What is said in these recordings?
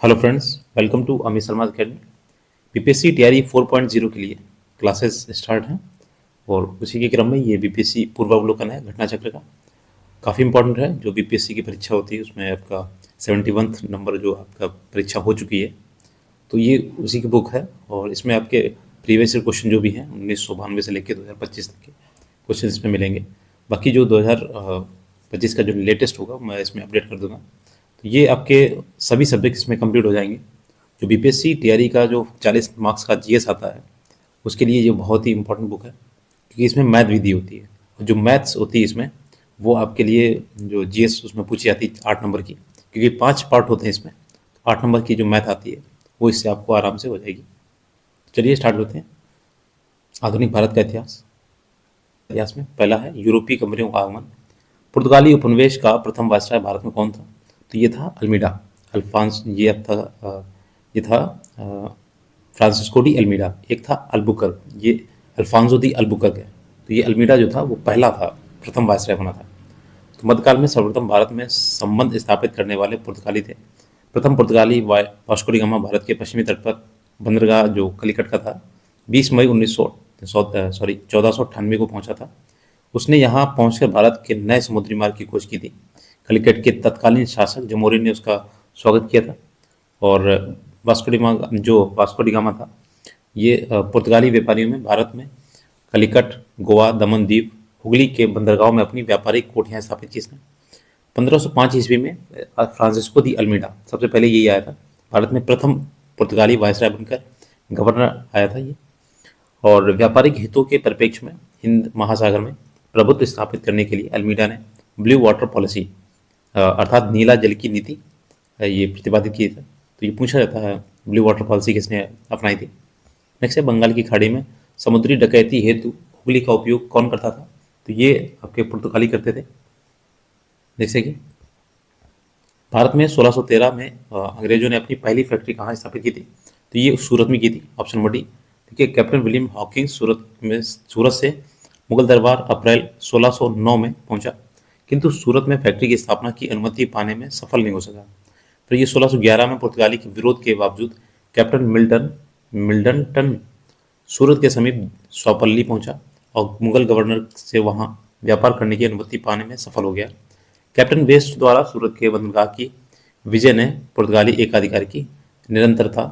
Hello friends, welcome to Amit Sharma academy. BPSC तैयारी 4.0 के लिए क्लासेस स्टार्ट हैं और उसी के क्रम में ये बीपीएससी पूर्वावलोकन है घटना चक्र का। काफ़ी इंपॉर्टेंट है। जो बीपीएससी की परीक्षा होती है उसमें आपका 71 नंबर जो आपका परीक्षा हो चुकी है, तो ये उसी की बुक है और इसमें आपके प्रीवियस ईयर क्वेश्चन जो भी हैं 1992 से लेकर 2025 तक के क्वेश्चन इसमें मिलेंगे। बाकी जो 2025 का जो लेटेस्ट होगा मैं इसमें अपडेट कर दूंगा। तो ये आपके सभी सब्जेक्ट इसमें कंप्लीट हो जाएंगे। जो बीपीएससी तैयारी का जो 40 मार्क्स का जीएस आता है उसके लिए ये बहुत ही इंपॉर्टेंट बुक है, क्योंकि इसमें मैथ विधि होती है और जो मैथ्स होती है इसमें वो आपके लिए जो जीएस उसमें पूछी जाती है 8 नंबर की, क्योंकि 5 पार्ट होते हैं इसमें। 8 नंबर की जो मैथ आती है वो इससे आपको आराम से हो जाएगी। चलिए स्टार्ट करते हैं। आधुनिक भारत का इतिहास। इतिहास में पहला है यूरोपीय कंपनियों का आगमन। पुर्तगाली उपनिवेश का प्रथम वायसराय भारत में कौन था? तो ये था अल्मीडा अल्फांस। ये था फ्रांसिस्को डी अल्मीडा। एक था अल्बुकर्क, ये अल्फांसो दी अल्बुकर्क है। तो ये अल्मीडा जो था वो पहला था, प्रथम वायसराय बना था। तो मध्यकाल में सर्वप्रथम भारत में संबंध स्थापित करने वाले पुर्तगाली थे। प्रथम पुर्तगाली वास्को डी गामा भारत के पश्चिमी तट पर बंदरगाह जो कलिकट का था 20 मई 1498 को पहुंचा था। उसने यहाँ पहुंचकर भारत के नए समुद्री मार्ग की खोज की थी। कलिकट के तत्कालीन शासक जमोरिन ने उसका स्वागत किया था। और वास्को डी गामा था, ये पुर्तगाली व्यापारियों में भारत में कलिकट, गोवा, दमन द्वीप, हुगली के बंदरगाहों में अपनी व्यापारिक कोठियां स्थापित की इसने। 1505 ईस्वी में फ्रांसिस्को दी अल्मीडा सबसे पहले यही आया था। भारत में प्रथम पुर्तगाली वायसराय बनकर गवर्नर आया था ये। और व्यापारिक हितों के परिप्रेक्ष्य में हिंद महासागर में प्रभुत्व स्थापित करने के लिए अल्मीडा ने ब्लू वाटर पॉलिसी अर्थात नीला जल की नीति ये प्रतिपादित की थी। तो ये पूछा जाता है ब्लू वाटर पॉलिसी किसने अपनाई थी। नेक्स्ट है बंगाल की खाड़ी में समुद्री डकैती हेतु हुगली का उपयोग कौन करता था? तो ये आपके पुर्तगाली करते थे। जैसे कि भारत में 1613 में अंग्रेजों ने अपनी पहली फैक्ट्री कहाँ स्थापित की थी? तो ये सूरत में की थी, ऑप्शन नंबर डी। देखिए कैप्टन विलियम हॉकिंस सूरत से मुगल दरबार अप्रैल 1609 में पहुंचा, किंतु सूरत में फैक्ट्री की स्थापना की अनुमति पाने में सफल नहीं हो सका। फिर ये 1611 में पुर्तगाली के विरोध के बावजूद कैप्टन मिल्टन सूरत के समीप स्वपल्ली पहुंचा और मुगल गवर्नर से वहां व्यापार करने की अनुमति पाने में सफल हो गया। कैप्टन वेस्ट द्वारा सूरत के बंदरगाह की विजय ने पुर्तगाली एकाधिकार की निरंतरता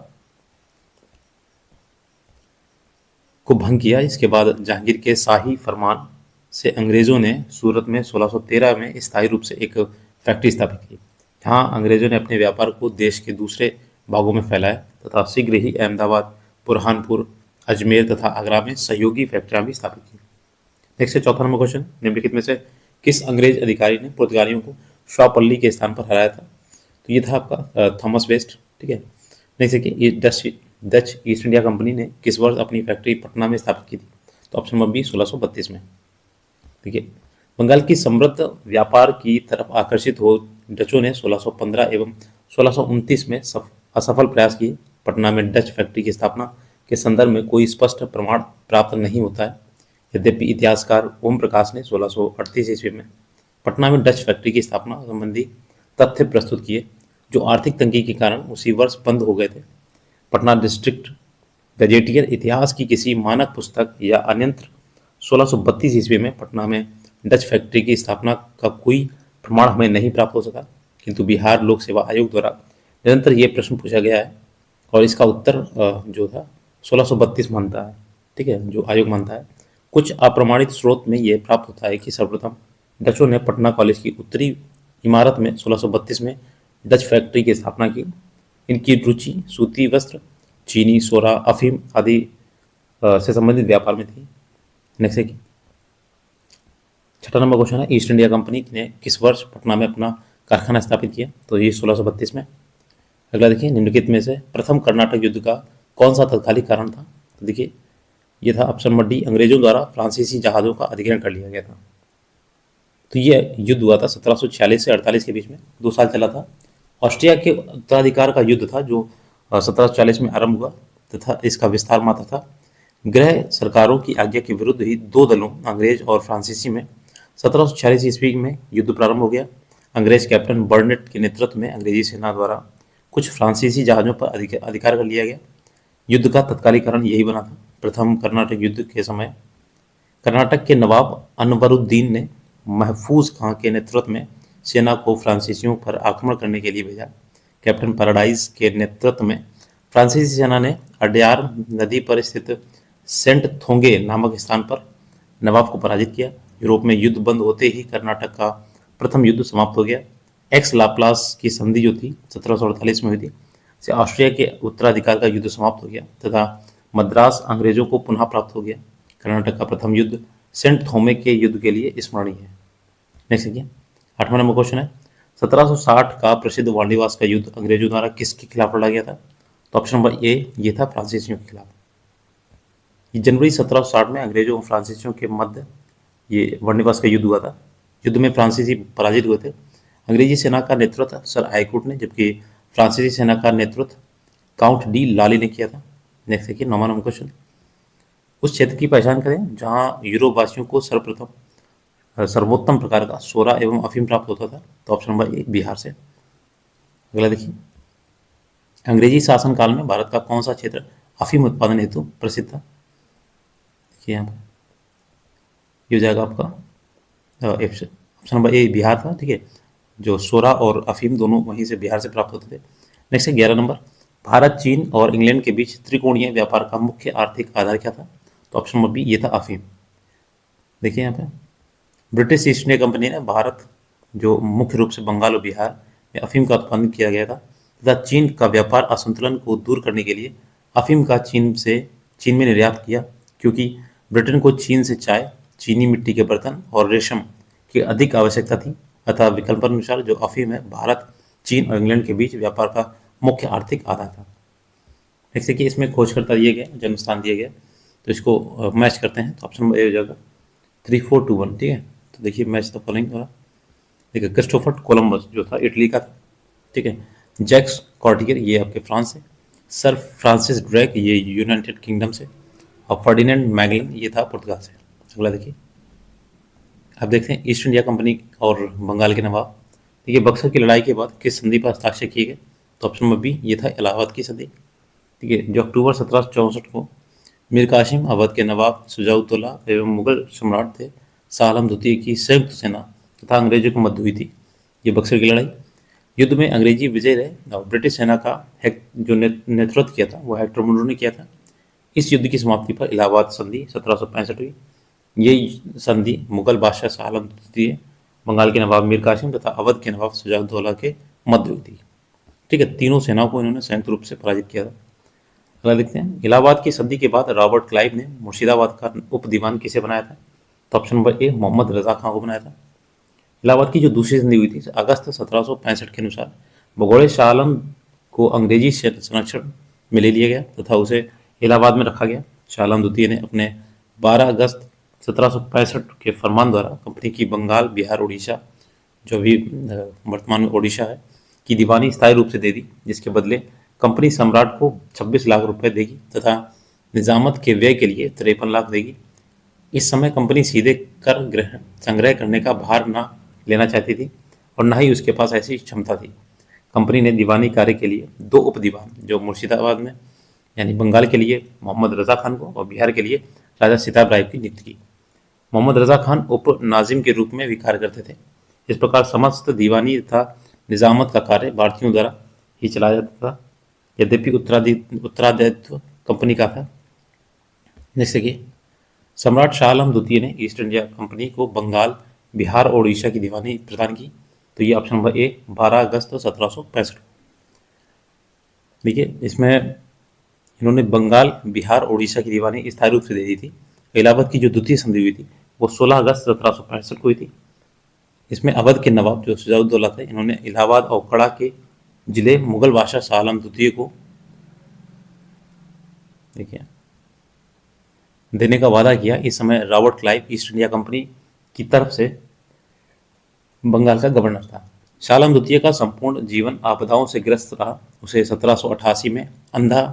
को भंग किया। इसके बाद जहांगीर के शाही फरमान से अंग्रेजों ने सूरत में 1613 में स्थायी रूप से एक फैक्ट्री स्थापित की। यहाँ अंग्रेजों ने अपने व्यापार को देश के दूसरे भागों में फैलाया तथा शीघ्र ही अहमदाबाद, बुरहानपुर, अजमेर तथा आगरा में सहयोगी फैक्ट्रियां भी स्थापित की। नेक्स्ट है चौथा नंबर क्वेश्चन, निम्नलिखित में से किस अंग्रेज अधिकारी ने पुर्तगालियों को श्वापल्ली के स्थान पर हराया था? तो ये था आपका थॉमस वेस्ट। ठीक है। नेक्स्ट है कि डच ईस्ट इंडिया कंपनी ने किस वर्ष अपनी फैक्ट्री पटना में स्थापित की थी? तो ऑप्शन नंबर बी 1632 में। देखिए बंगाल की समृद्ध व्यापार की तरफ आकर्षित हो डचों ने 1615 एवं 1629 में असफल प्रयास किए। पटना में डच फैक्ट्री की स्थापना के संदर्भ में कोई स्पष्ट प्रमाण प्राप्त नहीं होता है। यद्यपि इतिहासकार ओम प्रकाश ने 1638 ईस्वी में पटना में डच फैक्ट्री की स्थापना संबंधी तथ्य प्रस्तुत किए, जो आर्थिक तंगी के कारण उसी वर्ष बंद हो गए थे। पटना डिस्ट्रिक्ट गजेटियर इतिहास की किसी मानक पुस्तक या अन्यत्र 1632 ईस्वी में पटना में डच फैक्ट्री की स्थापना का कोई प्रमाण हमें नहीं प्राप्त हो सका, किंतु बिहार लोक सेवा आयोग द्वारा निरंतर ये प्रश्न पूछा गया है और इसका उत्तर जो था 1632 मानता है। ठीक है, जो आयोग मानता है। कुछ अप्रमाणित स्रोत में ये प्राप्त होता है कि सर्वप्रथम डचों ने पटना कॉलेज की उत्तरी इमारत में 1632 में डच फैक्ट्री की स्थापना की। इनकी रुचि सूती वस्त्र, चीनी, सोरा, अफीम आदि से संबंधित व्यापार में थी। नेक्स्ट है कि छठा नंबर क्वेश्चन है ईस्ट इंडिया कंपनी ने किस वर्ष पटना में अपना कारखाना स्थापित किया? तो ये 1632 में। अगला देखिए निम्नलिखित में से प्रथम कर्नाटक युद्ध का कौन सा तत्कालिक कारण था? तो देखिए ये था ऑप्शन नंबर डी, अंग्रेजों द्वारा फ्रांसीसी जहाज़ों का अधिग्रहण कर लिया गया था। तो ये युद्ध हुआ था 1746 से 48 के बीच में, 2 साल चला था। ऑस्ट्रिया के उत्तराधिकार का युद्ध था जो 1740 में आरंभ हुआ तथा इसका विस्तार मात्र था। गृह सरकारों की आज्ञा के विरुद्ध ही 2 दलों अंग्रेज और फ्रांसीसी में 1746 ईस्वी में युद्ध प्रारंभ हो गया। अंग्रेज कैप्टन बर्नेट के नेतृत्व में अंग्रेजी सेना द्वारा कुछ फ्रांसीसी जहाज़ों पर अधिकार कर लिया गया। युद्ध का तत्कालीकरण यही बना था। प्रथम कर्नाटक युद्ध के समय कर्नाटक के नवाब अनवरुद्दीन ने महफूज खां के नेतृत्व में सेना को फ्रांसीसियों पर आक्रमण करने के लिए भेजा। कैप्टन पैराडाइज के नेतृत्व में फ्रांसीसी सेना ने अडयार नदी पर स्थित सेंट थोंगे नामक स्थान पर नवाब को पराजित किया। यूरोप में युद्ध बंद होते ही कर्नाटक का प्रथम युद्ध समाप्त हो गया। एक्स लाप्लास की संधि जो थी 1748 में हुई थी, से ऑस्ट्रिया के उत्तराधिकार का युद्ध समाप्त हो गया तथा मद्रास अंग्रेजों को पुनः प्राप्त हो गया। कर्नाटक का प्रथम युद्ध सेंट थोमे के युद्ध के लिए स्मरणीय है। नेक्स्ट देखिए 8वां नंबर क्वेश्चन है 1760 का प्रसिद्ध वांडीवास का युद्ध अंग्रेजों द्वारा किसके खिलाफ लड़ा गया था? तो ऑप्शन नंबर ए ये था फ्रांसीसियों के खिलाफ। जनवरी 1760 में अंग्रेजों और फ्रांसीसियों के मध्य ये वांडीवास का युद्ध हुआ था। युद्ध में फ्रांसीसी पराजित हुए थे। अंग्रेजी सेना का नेतृत्व सर आइकूट ने, जबकि फ्रांसीसी सेना का नेतृत्व काउंट डी लाली ने किया था। नेक्स्ट देखिए 9वां नंबर क्वेश्चन, उस क्षेत्र की पहचान करें जहां यूरोप वासियों को सर्वोत्तम प्रकार का सोरा एवं अफीम प्राप्त होता था। तो ऑप्शन नंबर ए बिहार से। अगला देखिए अंग्रेजी शासनकाल में भारत का कौन सा क्षेत्र अफीम उत्पादन हेतु प्रसिद्ध था? देखिए यहाँ पर ये हो जाएगा आपका ऑप्शन नंबर ए बिहार था। ठीक है, जो सोरा और अफीम दोनों वहीं से बिहार से प्राप्त होते थे। नेक्स्ट है 11 नंबर, भारत चीन और इंग्लैंड के बीच त्रिकोणीय व्यापार का मुख्य आर्थिक आधार क्या था? तो ऑप्शन नंबर बी ये था अफीम। देखिए यहाँ पे ब्रिटिश ईस्ट इंडिया कंपनी ने भारत जो मुख्य रूप से बंगाल और बिहार में अफीम का उत्पादन किया गया था तथा चीन का व्यापार असंतुलन को दूर करने के लिए अफीम का चीन में निर्यात किया, क्योंकि ब्रिटेन को चीन से चाय, चीनी मिट्टी के बर्तन और रेशम की अधिक आवश्यकता थी। अतः विकल्पानुसार जो अफीम है भारत, चीन और इंग्लैंड के बीच व्यापार का मुख्य आर्थिक आधार था। जैसे कि इसमें खोजकर्ता दिए गए, जन्म स्थान दिए गए, तो इसको मैच करते हैं। तो ऑप्शन नंबर ए हो जाएगा 3421। ठीक है, तो देखिए मैच द फॉलोइंग हो रहा। देखिए क्रिस्टोफर कोलंबस जो था इटली का था। ठीक है, जैक्स कॉर्टियर ये आपके फ्रांस से, सर फ्रांसिस ड्रेक ये यूनाइटेड किंगडम से, और फर्डिनेंड मैगलन ये था पुर्तगाल से। अगला देखिए अब देखते हैं ईस्ट इंडिया कंपनी और बंगाल के नवाब। देखिए बक्सर की लड़ाई के बाद किस संधि पर हस्ताक्षर किए गए? तो ऑप्शन नंबर बी ये था इलाहाबाद की संधि। ठीक है, जो अक्टूबर 1764 को मीर कासिम अवध के नवाब शुजाउद्दौला एवं मुगल सम्राट थे शाह आलम द्वितीय की संयुक्त सेना तथा अंग्रेजों के मध्य हुई थी। ये बक्सर की लड़ाई, युद्ध में अंग्रेजी विजय रहे और ब्रिटिश सेना का जो नेतृत्व किया था वो हेक्टर मुनरो ने किया था। इस युद्ध की समाप्ति पर इलाहाबाद संधि 1765 हुई। यही संधि मुगल बादशाह शाह आलम द्वितीय, बंगाल के नवाब मीर कासिम तथा अवध के नवाब शुजाउद्दौला के मध्य हुई थी। ठीक है, तीनों सेनाओं को इन्होंने संयुक्त रूप से पराजित किया था। अगला देखते हैं इलाहाबाद की संधि के बाद रॉबर्ट क्लाइव ने मुर्शिदाबाद का उप दीवान किसे बनाया था? तो ऑप्शन नंबर ए मोहम्मद रजा खां को बनाया था। इलाहाबाद की जो दूसरी संधि हुई थी अगस्त 1765 के अनुसार भगोड़े शाह आलम को अंग्रेजी संरक्षण में ले लिया गया तथा उसे इलाहाबाद में रखा गया। शाह आलम द्वितीय ने अपने 12 अगस्त 1765 के फरमान द्वारा कंपनी की बंगाल, बिहार, उड़ीसा जो भी वर्तमान में उड़ीसा है की दीवानी स्थायी रूप से दे दी, जिसके बदले कंपनी सम्राट को 26 लाख रुपए देगी तथा निजामत के व्यय के लिए 53 लाख देगी। इस समय कंपनी सीधे कर संग्रह करने का भार न लेना चाहती थी और न ही उसके पास ऐसी क्षमता थी। कंपनी ने दीवानी कार्य के लिए 2 उप दीवान जो मुर्शिदाबाद में यानी बंगाल के लिए मोहम्मद रजा खान को और बिहार के लिए राजा सिताब राय की नियुक्ति की। मोहम्मद रजा खान उप नाजिम के रूप में भी कार्य करते थे। इस प्रकार समस्त दीवानी तथा निजामत का कार्य भारतीयों द्वारा ही चलाया जाता था, यद्यपि उत्तरादित्व कंपनी का था। जैसे कि सम्राट शाह आलम द्वितीय ने ईस्ट इंडिया कंपनी को बंगाल, बिहार और उड़ीसा की दीवानी प्रदान की। तो ये ऑप्शन नंबर ए 12 अगस्त 1765। देखिए इसमें इन्होंने बंगाल, बिहार, उड़ीसा की दीवानी स्थायी रूप से दे दी थी। इलाहाबाद की जो द्वितीय संधि हुई थी वो 16 अगस्त 1765 को हुई थी। इसमें अवध के नवाब जो शुजाउद्दौला थे, इन्होंने इलाहाबाद और कड़ा के जिले मुगल बादशाह शाह आलम द्वितीय को देखिए देने का वादा किया। इस समय Robert Clive east India company की तरफ से बंगाल का गवर्नर था। शाह आलम द्वितीय का संपूर्ण जीवन आपदाओं से ग्रस्त रहा। उसे 1788 में अंधा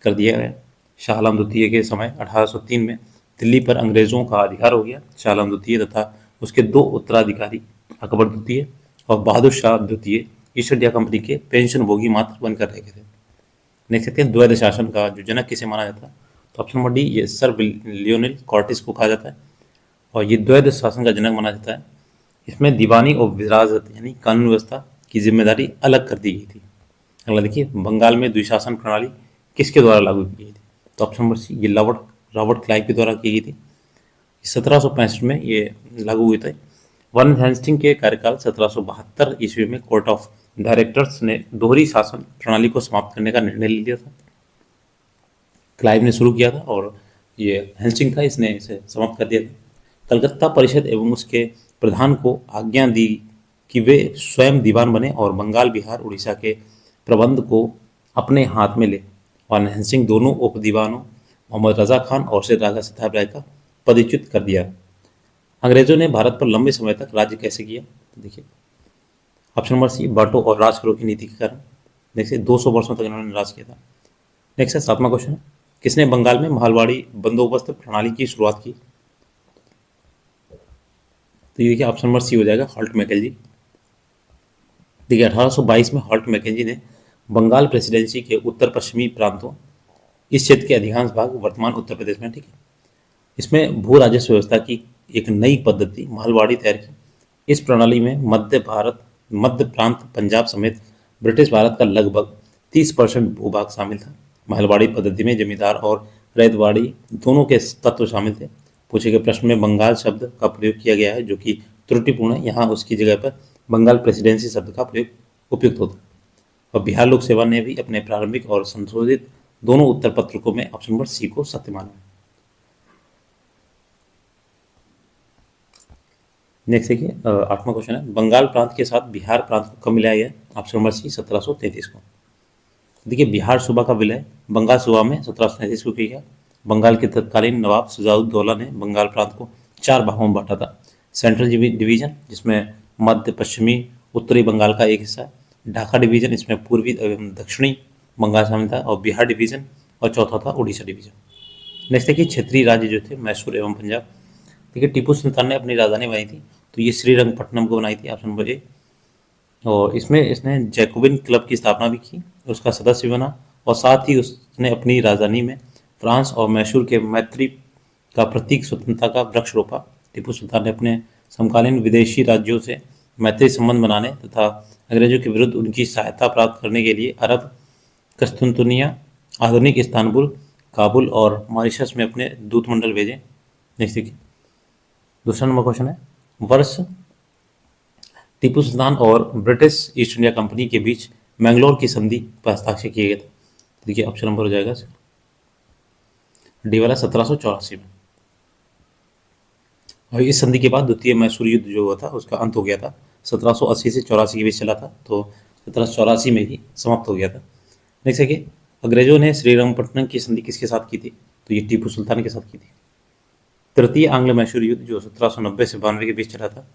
कर दिया गया। शाह आलम द्वितीय के समय 1803 में दिल्ली पर अंग्रेजों का अधिकार हो गया। शाह आलम द्वितीय तथा उसके 2 उत्तराधिकारी अकबर द्वितीय और बहादुर शाह द्वितीय ईस्ट इंडिया कंपनी के पेंशन भोगी मात्र बनकर रह गए थे। देख सकते हैं द्वैध शासन का जो जनक किसे माना जाता है, तो ऑप्शन नंबर डी ये सर लियोनेल कॉर्टिस को कहा जाता है और ये द्वैध शासन का जनक माना जाता है। इसमें दीवानी और विरासत यानी कानून व्यवस्था की जिम्मेदारी अलग कर दी गई थी। अगला देखिए, बंगाल में द्विशासन प्रणाली किसके द्वारा लागू की गई थी, तो ऑप्शन नंबर सी ये रॉबर्ट क्लाइव के द्वारा की गई थी। 1765 में ये लागू हुई थी। वन हेस्टिंग के कार्यकाल 1772 ईस्वी में कोर्ट ऑफ डायरेक्टर्स ने दोहरी शासन प्रणाली को समाप्त करने का निर्णय ले लिया था। क्लाइव ने शुरू किया था और ये हेस्टिंग था, इसने इसे समाप्त कर दिया था। कलकत्ता परिषद एवं उसके प्रधान को आज्ञा दी कि वे स्वयं दीवान बने और बंगाल, बिहार, उड़ीसा के प्रबंध को अपने हाथ में ले। वन हेस्टिंग दोनों उप दीवानों मोहम्मद रजा खान और शेर राजा सिताब राय का पदच्युत कर दिया। अंग्रेजों ने भारत पर लंबे समय तक राज्य कैसे किया, तो देखिए ऑप्शन नंबर सी बांटो और राज करो की नीति के कारण। देखिए 200 वर्षों तक इन्होंने राज किया था। नेक्स्ट है 7वां क्वेश्चन, किसने बंगाल में महलवाड़ी बंदोबस्त प्रणाली की शुरुआत की, तो ये देखिए ऑप्शन नंबर सी हो जाएगा हॉल्ट मैकेंजी। देखिए 1822 में हॉल्ट मैकेंजी ने बंगाल प्रेसिडेंसी के उत्तर पश्चिमी प्रांतों, इस क्षेत्र के अधिकांश भाग वर्तमान उत्तर प्रदेश में, ठीक है, इसमें भू राजस्व व्यवस्था की एक नई पद्धति महलवाड़ी तैयार की। इस प्रणाली में मध्य प्रांत पंजाब समेत ब्रिटिश भारत का लगभग 30% भूभाग शामिल था। महलवाड़ी पद्धति में जमींदार और रैयतवाड़ी दोनों के तत्व शामिल थे। पूछे गए प्रश्न में बंगाल शब्द का प्रयोग किया गया है जो कि त्रुटिपूर्ण है, यहाँ उसकी जगह पर बंगाल प्रेसिडेंसी शब्द का प्रयोग उपयुक्त होता है। और बिहार लोक सेवा ने भी अपने प्रारंभिक और संशोधित दोनों उत्तर पत्रकों में ऑप्शन नंबर सी को सत्य माना। नेक्स्ट देखिए 8वां क्वेश्चन है, बंगाल प्रांत के साथ बिहार प्रांत को कब मिलाया गया, ऑप्शन नंबर सी 1733 को। देखिए बिहार सूबा का विलय बंगाल सूबा में 1733 को किया गया। बंगाल के तत्कालीन नवाब शुजाउद्दौला ने बंगाल प्रांत को 4 भागों में बांटा था। सेंट्रल डिवीजन जिसमें मध्य पश्चिमी उत्तरी बंगाल का एक हिस्सा, ढाका डिवीजन इसमें पूर्वी एवं दक्षिणी बंगाल शामिल था, और बिहार डिवीजन, और चौथा था उड़ीसा डिवीजन। नेक्स्ट देखिए क्षेत्रीय राज्य जो थे मैसूर एवं पंजाब। देखिए टीपू सुल्तान ने अपनी राजधानी बनाई थी, तो ये श्रीरंगपट्टनम को बनाई थी, ऑप्शन नंबर ए। और इसमें इसने जैकोबिन क्लब की स्थापना भी की, उसका सदस्य भी बना, और साथ ही उसने अपनी राजधानी में फ्रांस और मैसूर के मैत्री का प्रतीक स्वतंत्रता का वृक्ष रोपा। टीपू सुल्तान ने अपने समकालीन विदेशी राज्यों से मैत्री संबंध बनाने तथा अंग्रेजों के विरुद्ध उनकी सहायता प्राप्त करने के लिए अरब, कस्तुनतुनिया, आधुनिक इस्तांबुल, काबुल और मॉरिशस में अपने दूतमंडल भेजे। नेक्स्ट देखिए दूसरा नंबर क्वेश्चन है, वर्ष टीपू सुल्तान और ब्रिटिश ईस्ट इंडिया कंपनी के बीच मैंगलोर की संधि पर हस्ताक्षर किए गए थे। देखिए ऑप्शन नंबर हो जाएगा डी वाला 1784 में। और इस संधि के बाद द्वितीय मैसूर युद्ध जो हुआ था उसका अंत हो गया था। 1780 से 84 के बीच चला था, तो 1784 में ही समाप्त हो गया था। नेक्स्ट देखिए अंग्रेजों ने श्रीरंगपट्टनम की संधि किसके साथ की थी, तो ये टीपू सुल्तान के साथ की थी। तृतीय आंग्ल मैसूर युद्ध जो 1790 से 92 के बीच चला था,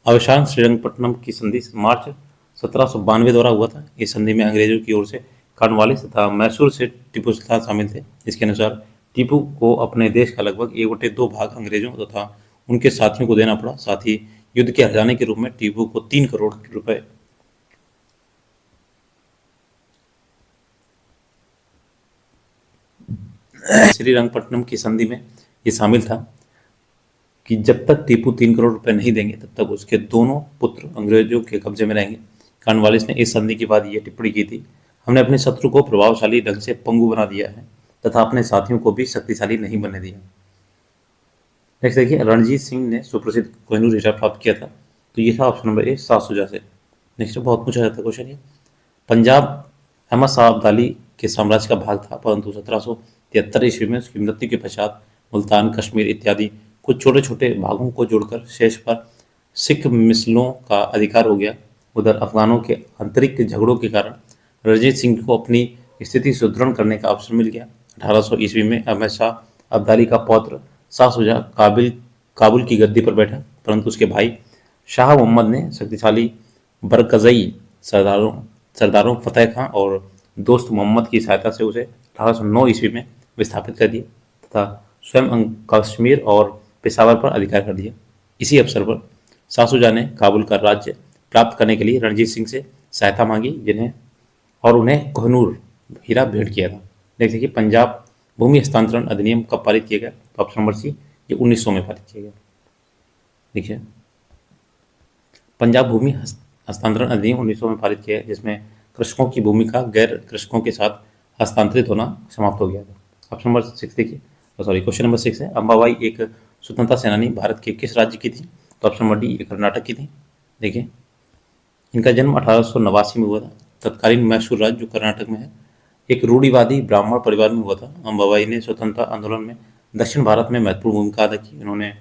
अवशान श्रीरंगपट्टनम की संधि मार्च 1792 द्वारा हुआ था। इस संधि में अंग्रेजों की ओर से कॉर्नवालिस तथा मैसूर से टीपू सुल्तान शामिल थे। इसके अनुसार टीपू को अपने देश का लगभग 1/2 भाग अंग्रेजों तथा उनके साथियों को देना पड़ा। साथ ही युद्ध के हर्जाने के रूप में टीपू को 3 करोड़ रुपए श्रीरंगपट्टनम की संधि में ये शामिल था कि जब तक टीपू 3 करोड़ रुपए नहीं देंगे तब तक उसके दोनों पुत्र अंग्रेजों के कब्जे में रहेंगे। कॉर्नवालिस ने इस संधि के बाद ये टिप्पणी की थी, हमने अपने शत्रु को प्रभावशाली ढंग से पंगु बना दिया है तथा अपने साथियों को भी शक्तिशाली नहीं बनने दिया। नेक्स्ट देखिए रणजीत सिंह ने सुप्रसिद्ध कोहिनूर हीरा प्राप्त किया था, तो ये था ऑप्शन नंबर ए 7 सुजा से। नेक्स्ट बहुत पूछा जाता है क्वेश्चन ये, पंजाब अहमद शाह अब्दाली के साम्राज्य का भाग था, परंतु 1773 ईस्वी में उसकी मृत्यु के पश्चात मुल्तान, कश्मीर इत्यादि कुछ छोटे छोटे भागों को जोड़कर शेष पर सिख मिसलों का अधिकार हो गया। उधर अफगानों के आंतरिक झगड़ों के कारण रणजीत सिंह को अपनी स्थिति सुदृढ़ करने का अवसर मिल गया। 1800 ईस्वी में अहमद शाह अब्दाली का पौत्र शाह शुजा काबुल की गद्दी पर बैठा, परंतु उसके भाई शाह मोहम्मद ने शक्तिशाली बरकजई सरदारों फतेह खां और दोस्त मोहम्मद की सहायता से उसे 1809 ईस्वी में विस्थापित कर दिया तथा स्वयं कश्मीर और पेशावर पर अधिकार कर दिया। इसी अवसर पर शाह शुजा ने काबुल का राज्य प्राप्त करने के लिए रणजीत सिंह से सहायता मांगी जिन्हें और उन्हें कोहिनूर हीरा भेंट किया था। जैसे कि पंजाब भूमि हस्तांतरण अधिनियम कब पारित किया गया? तो ऑप्शन नंबर सी, ये 1900 में पारित किया गया। देखिए, पंजाब भूमि हस्तांतरण अधिनियम 1900 में पारित किया है, जिसमें कृषकों की भूमि का गैर कृषकों के साथ हस्तांतरित होना समाप्त हो गया था। ऑप्शन नंबर 6 देखिए, सॉरी, क्वेश्चन नंबर 6 है, अंबाबाई एक स्वतंत्रता सेनानी भारत के किस राज्य की थी? तो ऑप्शन नंबर डी, ये कर्नाटक की थी। देखिए, इनका जन्म 1889 में हुआ था। तत्कालीन मैसूर राज्य जो कर्नाटक में है, एक रूढ़िवादी ब्राह्मण परिवार में हुआ था। अंबाबाई ने स्वतंत्रता आंदोलन में दक्षिण भारत में महत्वपूर्ण भूमिका अदा की। उन्होंने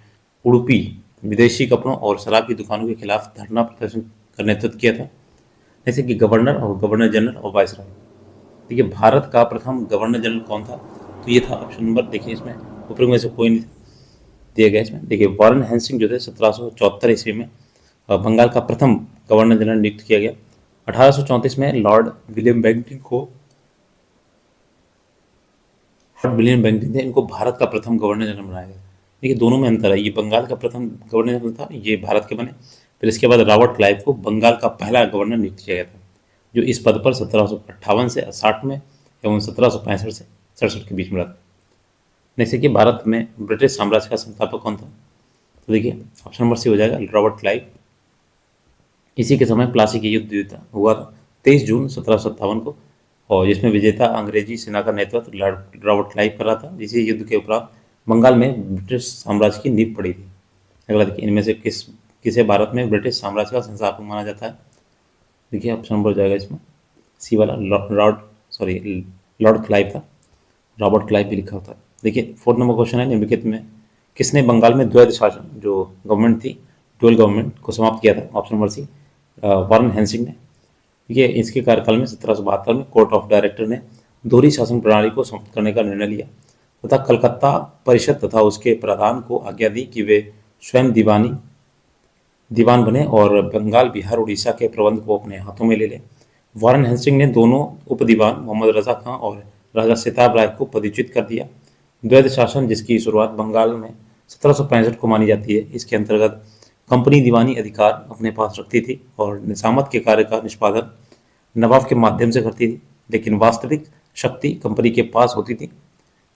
उडुपी विदेशी कपड़ों और शराब की दुकानों के खिलाफ धरना प्रदर्शन का नेतृत्व किया था। जैसे कि गवर्नर जनरल और वायसराय। देखिए, भारत का प्रथम गवर्नर जनरल कौन था? तो ये था ऑप्शन नंबर, देखिए इसमें ऊपर में से कोई नहीं दिया गया इसमें। देखिए, वारन हेस्टिंग जो थे 1774 ईस्वी में बंगाल का प्रथम गवर्नर जनरल नियुक्त किया गया। 1834 में लॉर्ड विलियम बेंटिंक थे, इनको भारत का प्रथम गवर्नर जनरल बनाया गया। देखिए, दोनों में अंतर है, ये बंगाल का प्रथम गवर्नर जनरल था, ये भारत के बने। फिर इसके बाद रॉबर्ट क्लाइव को बंगाल का पहला गवर्नर नियुक्त किया गया था, जो इस पद पर 1758 से 60 में एवं 1765 से 67 के बीच में रहा। जैसे कि भारत में ब्रिटिश साम्राज्य का संस्थापक कौन था? तो देखिए, ऑप्शन नंबर सी हो जाएगा, रॉबर्ट क्लाइव। इसी के समय प्लासी की युद्ध हुआ था 23 जून 1757 को, और जिसमें विजेता अंग्रेजी सेना का नेतृत्व रॉबर्ट क्लाइव कर रहा था। इसी युद्ध के उपरांत बंगाल में ब्रिटिश साम्राज्य की नींव पड़ी थी। अगला देखिए, इनमें से किसे भारत में ब्रिटिश साम्राज्य का संस्थापक माना जाता है? देखिए, ऑप्शन नंबर हो जाएगा इसमें सी वाला, लॉर्ड क्लाइव था, रॉबर्ट क्लाइव भी लिखा होता है। देखिए, 4 नंबर क्वेश्चन है, निम्नलिखित में किसने बंगाल में द्वैध शासन जो गवर्नमेंट थी, डुअल गवर्नमेंट को समाप्त किया था? ऑप्शन नंबर सी, वारन हेस्टिंग ने। ये इसके कार्यकाल में 1772 में कोर्ट ऑफ डायरेक्टर ने दोहरी शासन प्रणाली को समाप्त करने का निर्णय लिया तथा कलकत्ता परिषद तथा उसके प्रधान को आज्ञा दी कि वे स्वयं दीवान बने और बंगाल, बिहार, उड़ीसा के प्रबंध को अपने हाथों में ले लें। वारन हेस्टिंग ने दोनों उप दीवान मोहम्मद रजा खां और राजा सिताब राय को पदच्युत कर दिया। द्वैध शासन, जिसकी शुरुआत बंगाल में 1765 को मानी जाती है, इसके अंतर्गत कंपनी दीवानी अधिकार अपने पास रखती थी और निजामत के कार्य का निष्पादन नवाब के माध्यम से करती थी, लेकिन वास्तविक शक्ति कंपनी के पास होती थी।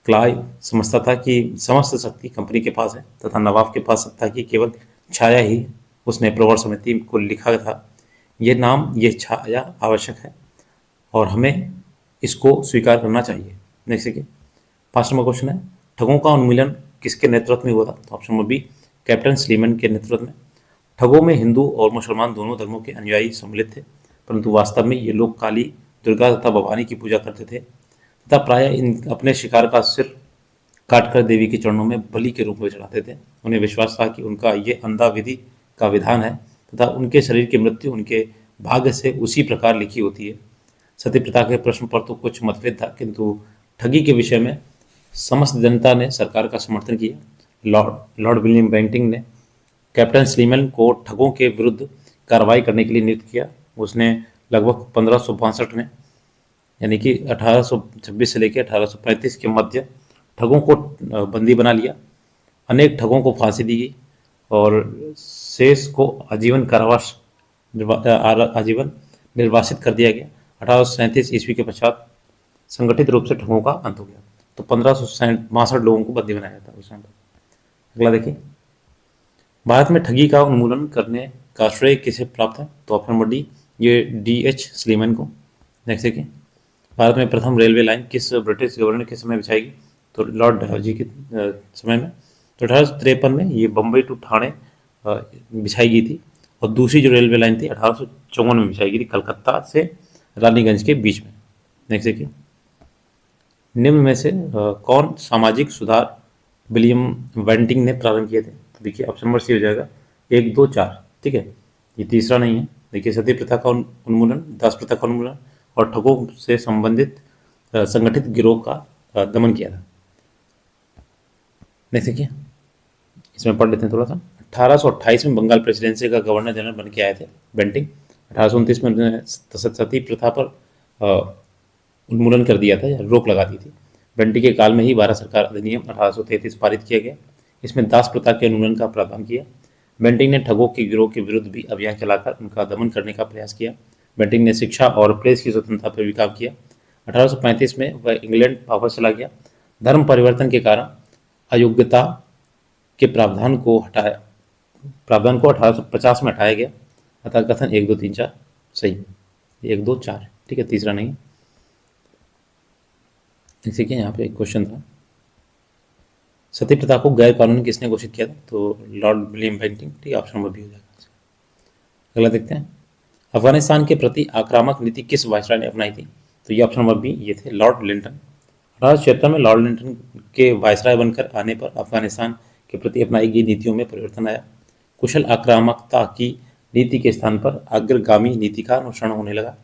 क्लाइव समझता था कि समस्त शक्ति कंपनी के पास है तथा नवाब के पास सत्ता की केवल छाया ही। उसने प्रवर समिति को लिखा था, ये छाया आवश्यक है और हमें इसको स्वीकार करना चाहिए। नेक्स्ट देखिए, 5 नंबर क्वेश्चन है, ठगों का उन्मूलन किसके नेतृत्व में हुआ था? तो option number B, captain Sleeman के नेतृत्व में। ठगों में हिंदू और मुसलमान दोनों धर्मों के अनुयायी सम्मिलित थे, परंतु वास्तव में ये लोग काली, दुर्गा तथा भवानी की पूजा करते थे तथा प्रायः इन अपने शिकार का सिर काटकर देवी के चरणों में बलि के रूप में चढ़ाते थे। उन्हें विश्वास था कि उनका ये अंधा विधि का विधान है तथा उनके शरीर की मृत्यु उनके भाग्य से उसी प्रकार लिखी होती है। सती प्रथा के प्रश्न पर तो कुछ मतभेद था, किंतु ठगी के विषय में समस्त जनता ने सरकार का समर्थन किया। लॉर्ड विलियम बेंटिंक ने कैप्टन स्लीमैन को ठगों के विरुद्ध कार्रवाई करने के लिए नियुक्त किया। उसने लगभग 1562 में, यानी कि 1826 से लेकर 1835 के मध्य ठगों को बंदी बना लिया। अनेक ठगों को फांसी दी गई और शेष को आजीवन निर्वासित कर दिया गया। 1837 ईस्वी के पश्चात संगठित रूप से ठगों का अंत हो गया। तो 1562 लोगों को बंदी बनाया था उस टाइम पर। अगला देखिए, भारत में ठगी का उन्मूलन करने का श्रेय किसे प्राप्त है? तो ऑप्शन नंबर डी, ये D.H. स्लीमैन को। नेक्स्ट देखिए, भारत में प्रथम रेलवे लाइन किस ब्रिटिश गवर्नर के समय बिछाई गई? तो लॉर्ड डालहौजी के समय में। तो 1853 में ये बम्बई टू ठाणे बिछाई गई थी, और दूसरी जो रेलवे लाइन थी 1854 में बिछाई गई थी, कलकत्ता से रानीगंज के बीच में। नेक्स्ट देखिए, निम्न में से कौन सामाजिक सुधार विलियम बेंटिंक ने प्रारंभ किए थे? तो देखिए, ऑप्शन नंबर सी हो जाएगा 1, 2, 4। ठीक है, ये तीसरा नहीं है। देखिए, सती प्रथा का उन्मूलन, दास प्रथा का उन्मूलन और ठगों से संबंधित संगठित गिरोह का दमन किया था। नेक्स्ट देखिए, इसमें पढ़ लेते हैं थोड़ा सा। 1828 में बंगाल प्रेसिडेंसी का गवर्नर जनरल बन के आए थे बेंटिंक। 1829 में उन्होंने सती प्रथा पर उन्मूलन कर दिया था या रोक लगा दी थी। बेंटिक के काल में ही भारत सरकार अधिनियम 1833 पारित किया गया। इसमें दास प्रथा के उन्मूलन का प्रावधान किया। बेंटिक ने ठगों के गिरोह के विरुद्ध भी अभियान चलाकर उनका दमन करने का प्रयास किया। बेंटिंक ने शिक्षा और प्रेस की स्वतंत्रता पर भी काम किया। 1835 में वह इंग्लैंड वापस चला गया। धर्म परिवर्तन के कारण अयोग्यता के प्रावधान को 1850 में हटाया गया। अतः कथन 1 2 3 4 सही है। 1 2 4 ठीक है, तीसरा नहीं। जैसे कि यहाँ पे एक क्वेश्चन था, सती प्रथा को गैर कानूनी किसने घोषित किया था? तो लॉर्ड विलियम बेंटिंक। ठीक है, ऑप्शन नंबर बी हो जाएगा। अगला देखते हैं, अफगानिस्तान के प्रति आक्रामक नीति किस वायसराय ने अपनाई थी? तो ये ऑप्शन नंबर बी, ये थे लॉर्ड लिंटन। 1876 में लॉर्ड लिंटन के वायसराय बनकर आने पर अफगानिस्तान के प्रति अपनाई गई नीतियों में परिवर्तन आया। कुशल आक्रामकता की नीति के स्थान पर अग्रगामी नीति का अनुसरण होने लगा।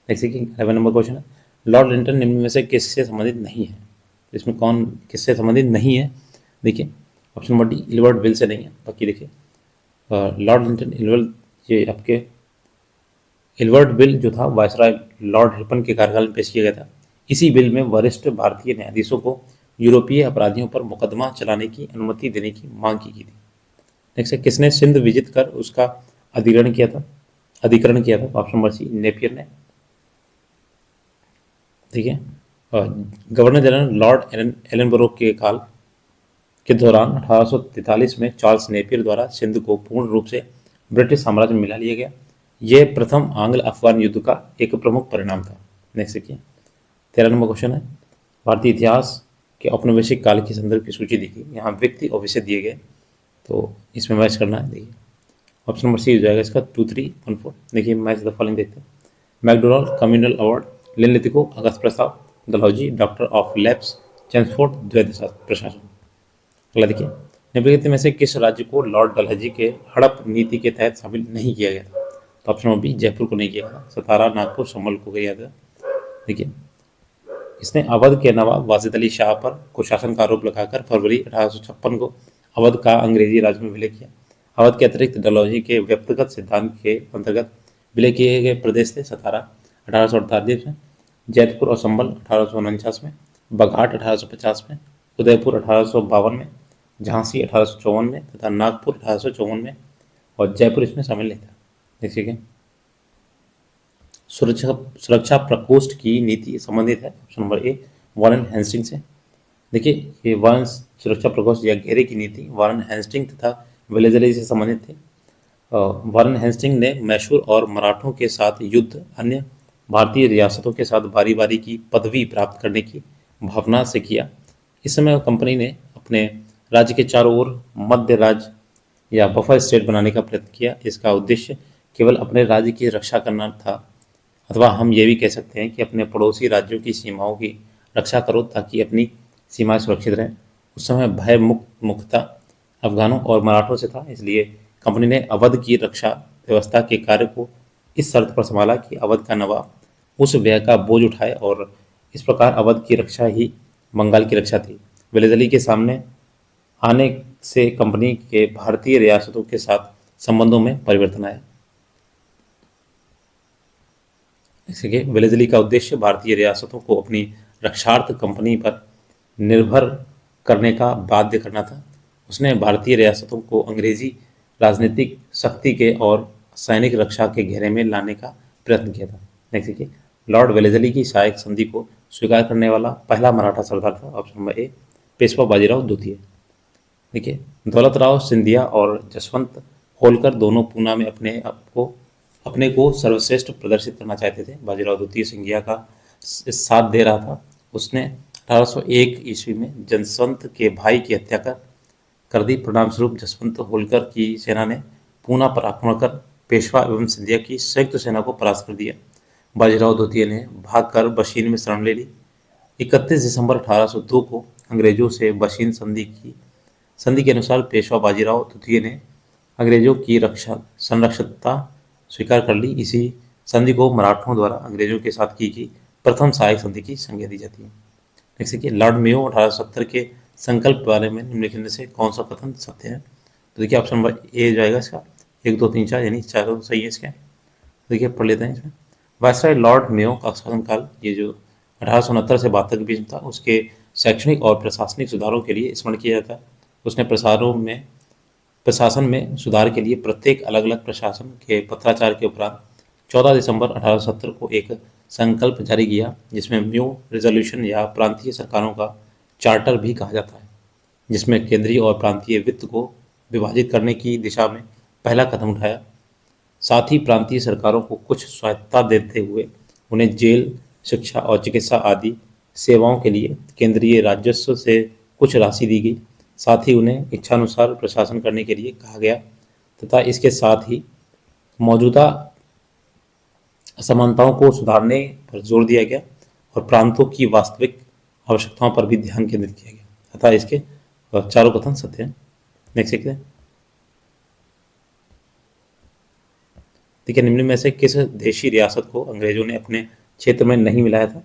जैसे कि 11 नंबर क्वेश्चन है, लॉर्ड लिंटन निम्न में से किससे संबंधित नहीं है? इसमें कौन किससे संबंधित नहीं है? देखिए option number D, Ilbert bill से नहीं है। बाकी देखिए लॉर्ड लिंटन ये आपके इलबर्ट बिल जो था वायसराय लॉर्ड रिपन के कार्यकाल में पेश किया गया था। इसी बिल में वरिष्ठ भारतीय न्यायाधीशों को यूरोपीय अपराधियों पर मुकदमा चलाने की अनुमति देने की मांग की गई थी। नेक्स्ट है, किसने सिंध विजित कर उसका अधिग्रहण किया था? ऑप्शन नंबर सी, नेपियर ने। ठीक है, गवर्नर जनरल लॉर्ड एलनबरो के काल के दौरान 1843 में चार्ल्स नेपियर द्वारा सिंध को पूर्ण रूप से ब्रिटिश साम्राज्य में मिला लिया गया। यह प्रथम आंग्ल अफगान युद्ध का एक प्रमुख परिणाम था। नेक्स्ट देखिए 13 नंबर क्वेश्चन है, भारतीय इतिहास के औपनिवेशिक काल के संदर्भ की सूची देखिए। यहाँ व्यक्ति और विषय दिए गए, तो इसमें मैच करना है। देखिए ऑप्शन नंबर सी हो जाएगा इसका 2 3 1 4। देखिए मैच द फॉलोइंग देखते हैं, मैकडोनाल्ड कम्युनल अवार्ड, लिनलिथिको अगस्त प्रस्ताव, Dalhousie doctrine of lapse, Chelmsford द्वैध प्रशासन। अगला देखिए, निम्नलिखित में से किस राज्य को लॉर्ड डलहौजी के हड़प नीति के तहत शामिल नहीं किया गया था? तो ऑप्शन नंबर बी, जयपुर को नहीं किया गया। सतारा, नागपुर, संभल को किया गया। देखिए इसने अवध के नवाब वाजिद अली शाह पर कुशासन का आरोप लगाकर फरवरी 1856 को अवध का अंग्रेजी राज में विलय किया। अवध के अतिरिक्त डलहौजी के व्यक्तिगत सिद्धांत के अंतर्गत विलय किए गए प्रदेश थे सतारा 1848 में, जैतपुर और संभल 1849 में, बघाट 1850 में, उदयपुर 1852 में, झांसी 1854 में तथा नागपुर 1854 में, और जयपुर इसमें शामिल नहीं था। देखिए सुरक्षा प्रकोष्ठ की नीति संबंधित है option number A, Warren Hasting से। देखिए ये वारेन सुरक्षा प्रकोष्ठ या घेरे की नीति वारेन हेस्टिंग तथा वेलेजली से संबंधित थे। वारेन हेस्टिंग ने मैसूर और मराठों के साथ युद्ध अन्य भारतीय रियासतों के साथ बारी बारी की पदवी प्राप्त करने की भावना से किया। इस समय कंपनी ने अपने राज्य के चारों ओर मध्य राज्य या बफर स्टेट बनाने का प्रयत्न किया। इसका उद्देश्य केवल अपने राज्य की रक्षा करना था, अथवा हम ये भी कह सकते हैं कि अपने पड़ोसी राज्यों की सीमाओं की रक्षा करो ताकि अपनी सीमाएं सुरक्षित रहें। उस समय भय मुक्तता अफगानों और मराठों से था, इसलिए कंपनी ने अवध की रक्षा व्यवस्था के कार्य को इस शर्त पर संभाला कि अवध का नवाब उस व्यय का बोझ उठाए, और इस प्रकार अवध की रक्षा ही बंगाल की रक्षा थी। वेलेजली के सामने आने से कंपनी के भारतीय रियासतों के साथ संबंधों में परिवर्तन आया। जैसे कि वेलेजली का उद्देश्य भारतीय रियासतों को अपनी रक्षार्थ कंपनी पर निर्भर करने का बाध्य करना था। उसने भारतीय रियासतों को अंग्रेजी राजनीतिक शक्ति के और सैनिक रक्षा के घेरे में लाने का प्रयत्न किया था। जैसे कि लॉर्ड वेलेजली की सहायक संधि को स्वीकार करने वाला पहला मराठा सरदार था ऑप्शन नंबर ए, पेशवा बाजीराव द्वितीय। देखिए दौलतराव सिंधिया और जसवंत होलकर दोनों पूना में अपने को सर्वश्रेष्ठ प्रदर्शित करना चाहते थे। बाजीराव द्वितीय सिंधिया का साथ दे रहा था। उसने 1801 ईस्वी में जसवंत के भाई की हत्या कर दी। परिणाम स्वरूप जसवंत होलकर की सेना ने पूना पर आक्रमण कर पेशवा एवं सिंधिया की संयुक्त सेना को परास्त कर दिया। बाजीराव द्वितीय ने भागकर बशीन में शरण ले ली। 31 दिसंबर 1802 को अंग्रेजों से बशीन संधि के अनुसार पेशवा बाजीराव द्वितीय ने अंग्रेजों की संरक्षकता स्वीकार कर ली। इसी संधि को मराठों द्वारा अंग्रेजों के साथ की गई प्रथम सहायक संधि की संज्ञा दी जाती है। जैसे कि लॉर्ड मेयो 1870 के संकल्प के बारे में निम्नलिखित में से कौन सा कथन सत्य है? तो देखिए ऑप्शन नंबर ए जाएगा इसका 1 2 3 4, यानी चारों सही है इसके। देखिए पढ़ लेते हैं इसमें। वायसराय लॉर्ड मेयो का शासनकाल ये जो 1869 से 72 के बीच था, उसके शैक्षणिक और प्रशासनिक सुधारों के लिए स्मरण किया जाता है। उसने प्रशासन में सुधार के लिए प्रत्येक अलग अलग प्रशासन के पत्राचार के उपरांत 14 दिसंबर 1870 को एक संकल्प जारी किया जिसमें म्यू रेजोल्यूशन या प्रांतीय सरकारों का चार्टर भी कहा जाता है, जिसमें केंद्रीय और प्रांतीय वित्त को विभाजित करने की दिशा में पहला कदम उठाया। साथ ही प्रांतीय सरकारों को कुछ स्वायत्तता देते हुए उन्हें जेल, शिक्षा और चिकित्सा आदि सेवाओं के लिए केंद्रीय राजस्व से कुछ राशि दी गई। साथ ही उन्हें इच्छानुसार प्रशासन करने के लिए कहा गया तथा इसके साथ ही मौजूदा असमानताओं को सुधारने पर जोर दिया गया और प्रांतों की वास्तविक आवश्यकताओं पर भी ध्यान केंद्रित किया गया तथा इसके चारों कथन सत्य हैं। नेक्स्ट देखते हैं। देखिए, निम्न में से किस देशी रियासत को अंग्रेजों ने अपने क्षेत्र में नहीं मिलाया था?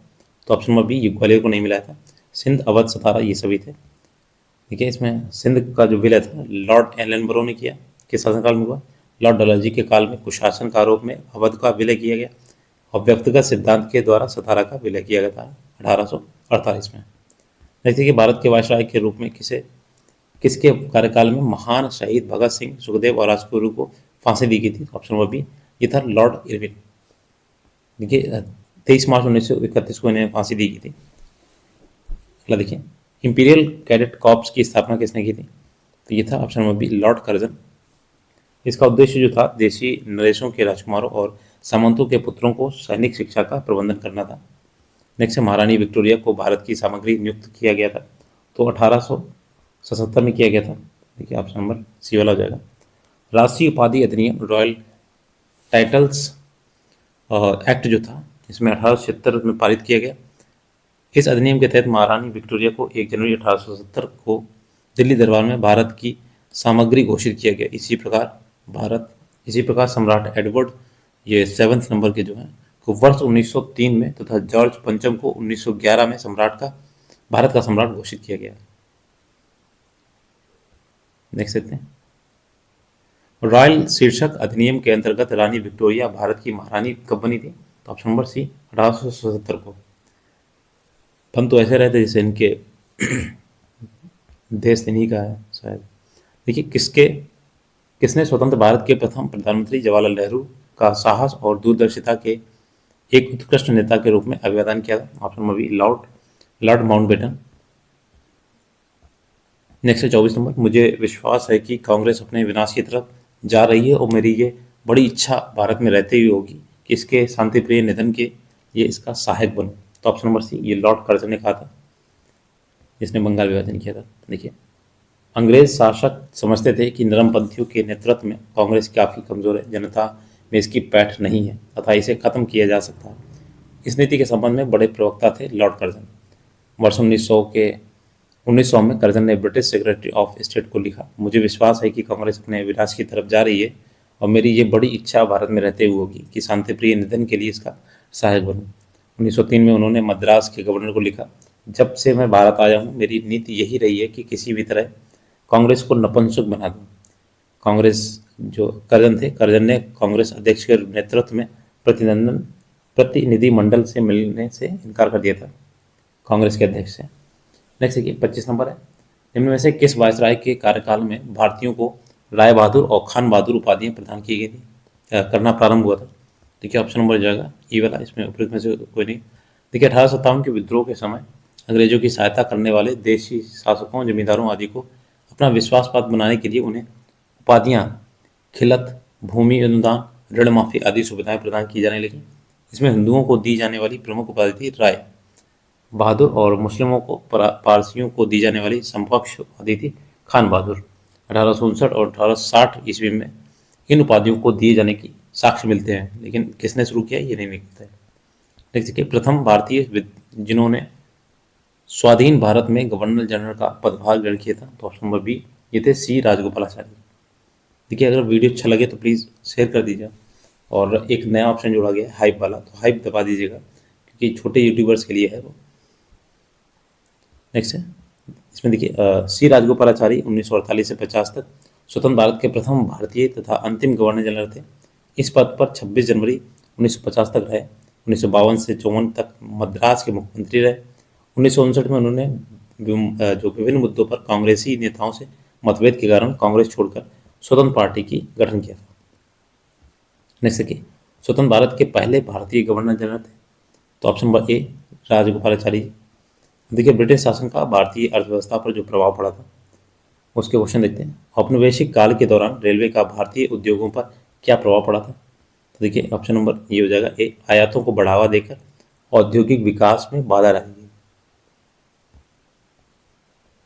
तो ऑप्शन नंबर बी, ग्वालियर को नहीं मिलाया था। सिंध, अवध, सतारा ये सभी थे। देखिए, इसमें सिंध का जो विलय था लॉर्ड एलनबरो ने किया। किस शासनकाल में हुआ? लॉर्ड डलहौजी के काल में कुशासन का आरोप में अवध का विलय किया गया और व्यक्तिगत सिद्धांत के द्वारा सतारा का विलय किया गया था 1848 में। देखिए, भारत के वायसराय के रूप में किसके कार्यकाल में महान शहीद भगत सिंह, सुखदेव और राजगुरु को फांसी दी गई थी? ऑप्शन नंबर बी, ये था लॉर्ड इरविन। देखिए, 23 मार्च 1931 को इन्हें फांसी दी गई थी। अगला देखिए, इंपीरियल कैडेट कॉर्प्स की स्थापना किसने की थी? तो ये था option number B, Lord Curzon. इसका उद्देश्य जो था देशी नरेशों के राजकुमारों और सामंतों के पुत्रों को सैनिक शिक्षा का प्रबंधन करना था। नेक्स्ट, महारानी विक्टोरिया को भारत की सामग्री नियुक्त किया गया था। तो 1877 में किया गया था। देखिए, ऑप्शन नंबर सी वाला हो जाएगा। राष्ट्रीय उपाधि अधिनियम, रॉयल टाइटल्स एक्ट जो था इसमें 1876 में पारित किया गया। इस अधिनियम के तहत महारानी विक्टोरिया को 1 जनवरी 1870 को दिल्ली दरबार में भारत की सामग्री घोषित किया गया। इसी प्रकार सम्राट एडवर्ड ये 7th नंबर के जो हैं को वर्ष 1903 में तथा जॉर्ज पंचम को 1911 में भारत का सम्राट घोषित किया गया। नेक्स्ट देखते हैं। रॉयल शीर्षक अधिनियम के अंतर्गत रानी विक्टोरिया भारत की महारानी कब बनी थी? तो ऑप्शन नंबर सी, 1877 को। हम तो ऐसे रहते जैसे इनके देश इन्हीं का है शायद। देखिए, किसने स्वतंत्र भारत के प्रथम प्रधानमंत्री जवाहरलाल नेहरू का साहस और दूरदर्शिता के एक उत्कृष्ट नेता के रूप में अभिवादन किया था? Option number B, Lord Mountbatten. Next है 24 नंबर। मुझे विश्वास है कि कांग्रेस अपने विनाश की तरफ जा रही है और मेरी ये बड़ी इच्छा भारत में रहते हुए होगी कि इसके शांतिप्रिय निधन के ये इसका सहायक बनूं। तो ऑप्शन नंबर सी, ये लॉर्ड कर्जन ने कहा था जिसने बंगाल विभाजन किया था। देखिए, अंग्रेज शासक समझते थे कि नरमपंथियों के नेतृत्व में कांग्रेस काफ़ी कमजोर है, जनता में इसकी पैठ नहीं है तथा इसे खत्म किया जा सकता है। इस नीति के संबंध में बड़े प्रवक्ता थे लॉर्ड कर्जन। वर्ष 1900 में कर्जन ने ब्रिटिश सेक्रेटरी ऑफ स्टेट को लिखा, मुझे विश्वास है कि कांग्रेस अपने विनाश की तरफ जा रही है और मेरी ये बड़ी इच्छा भारत में रहते हुए होगी कि शांतिप्रिय निधन के लिए इसका सहायक बनूं। 1903 में उन्होंने मद्रास के गवर्नर को लिखा, जब से मैं भारत आया हूँ मेरी नीति यही रही है कि किसी भी तरह कांग्रेस को नपुंसक बना दूं। कांग्रेस जो कर्जन ने कांग्रेस अध्यक्ष के नेतृत्व में प्रतिनिधिमंडल से मिलने से इनकार कर दिया था, कांग्रेस के अध्यक्ष से। नेक्स्ट देखिए, 25 नंबर है। निम्न में से किस वायसराय के कार्यकाल में भारतीयों को राय बहादुर और खान बहादुर उपाधियां प्रदान की गई थी, करना प्रारंभ हुआ था? देखिए, ऑप्शन नंबर जाएगा ई वाला, इसमें उपयुक्त में से कोई नहीं। देखिए, 1857 के विद्रोह के समय अंग्रेजों की सहायता करने वाले देशी शासकों, जमींदारों आदि को अपना विश्वास पात्र बनाने के लिए उन्हें उपाधियां, खिलत, भूमि अनुदान, ऋण माफी आदि सुविधाएं प्रदान की जाने लगी। इसमें हिंदुओं को दी जाने वाली प्रमुख उपाधि थी राय बहादुर और मुस्लिमों को पारसियों को दी जाने वाली समकक्ष उपाधि थी खान बहादुर। 1859 और 1860 ईस्वी में इन उपाधियों को दिए जाने की साक्ष्य मिलते हैं, लेकिन किसने शुरू किया ये नहीं मिलता है। देखिए, प्रथम भारतीय जिन्होंने स्वाधीन भारत में गवर्नर जनरल का पदभार ग्रहण किया था, तो ऑप्शन नंबर बी, ये थे सी राजगोपालाचारी। देखिए, अगर वीडियो अच्छा लगे तो प्लीज़ शेयर कर दीजिए। और एक नया ऑप्शन जोड़ा गया है हाइप वाला, तो हाइप दबा दीजिएगा क्योंकि छोटे यूट्यूबर्स के लिए है वो। नेक्स्ट है, इसमें देखिए सी राजगोपालाचारी 1948 से 50 तक स्वतंत्र भारत के प्रथम भारतीय तथा अंतिम गवर्नर जनरल थे। इस पद पर 26 जनवरी 1950 तक रहे। 1952 से 54 तक मद्रास के मुख्यमंत्री रहे। 1959 में उन्होंने जो विभिन्न मुद्दों पर कांग्रेसी नेताओं से मतभेद के कारण कांग्रेस छोड़कर स्वतंत्र पार्टी की गठन किया था। नेक्स्ट देखिए, स्वतंत्र भारत के पहले भारतीय गवर्नर जनरल थे? तो ऑप्शन नंबर ए राजगोपालाचारी जी। देखिए, ब्रिटिश शासन का भारतीय अर्थव्यवस्था पर जो प्रभाव पड़ा था उसके क्वेश्चन देखते हैं। औपनिवेशिक काल के दौरान रेलवे का भारतीय उद्योगों पर क्या प्रभाव पड़ा था? तो देखिए, ऑप्शन नंबर ये हो जाएगा ए, आयातों को बढ़ावा देकर औद्योगिक विकास में बाधा डाली गई।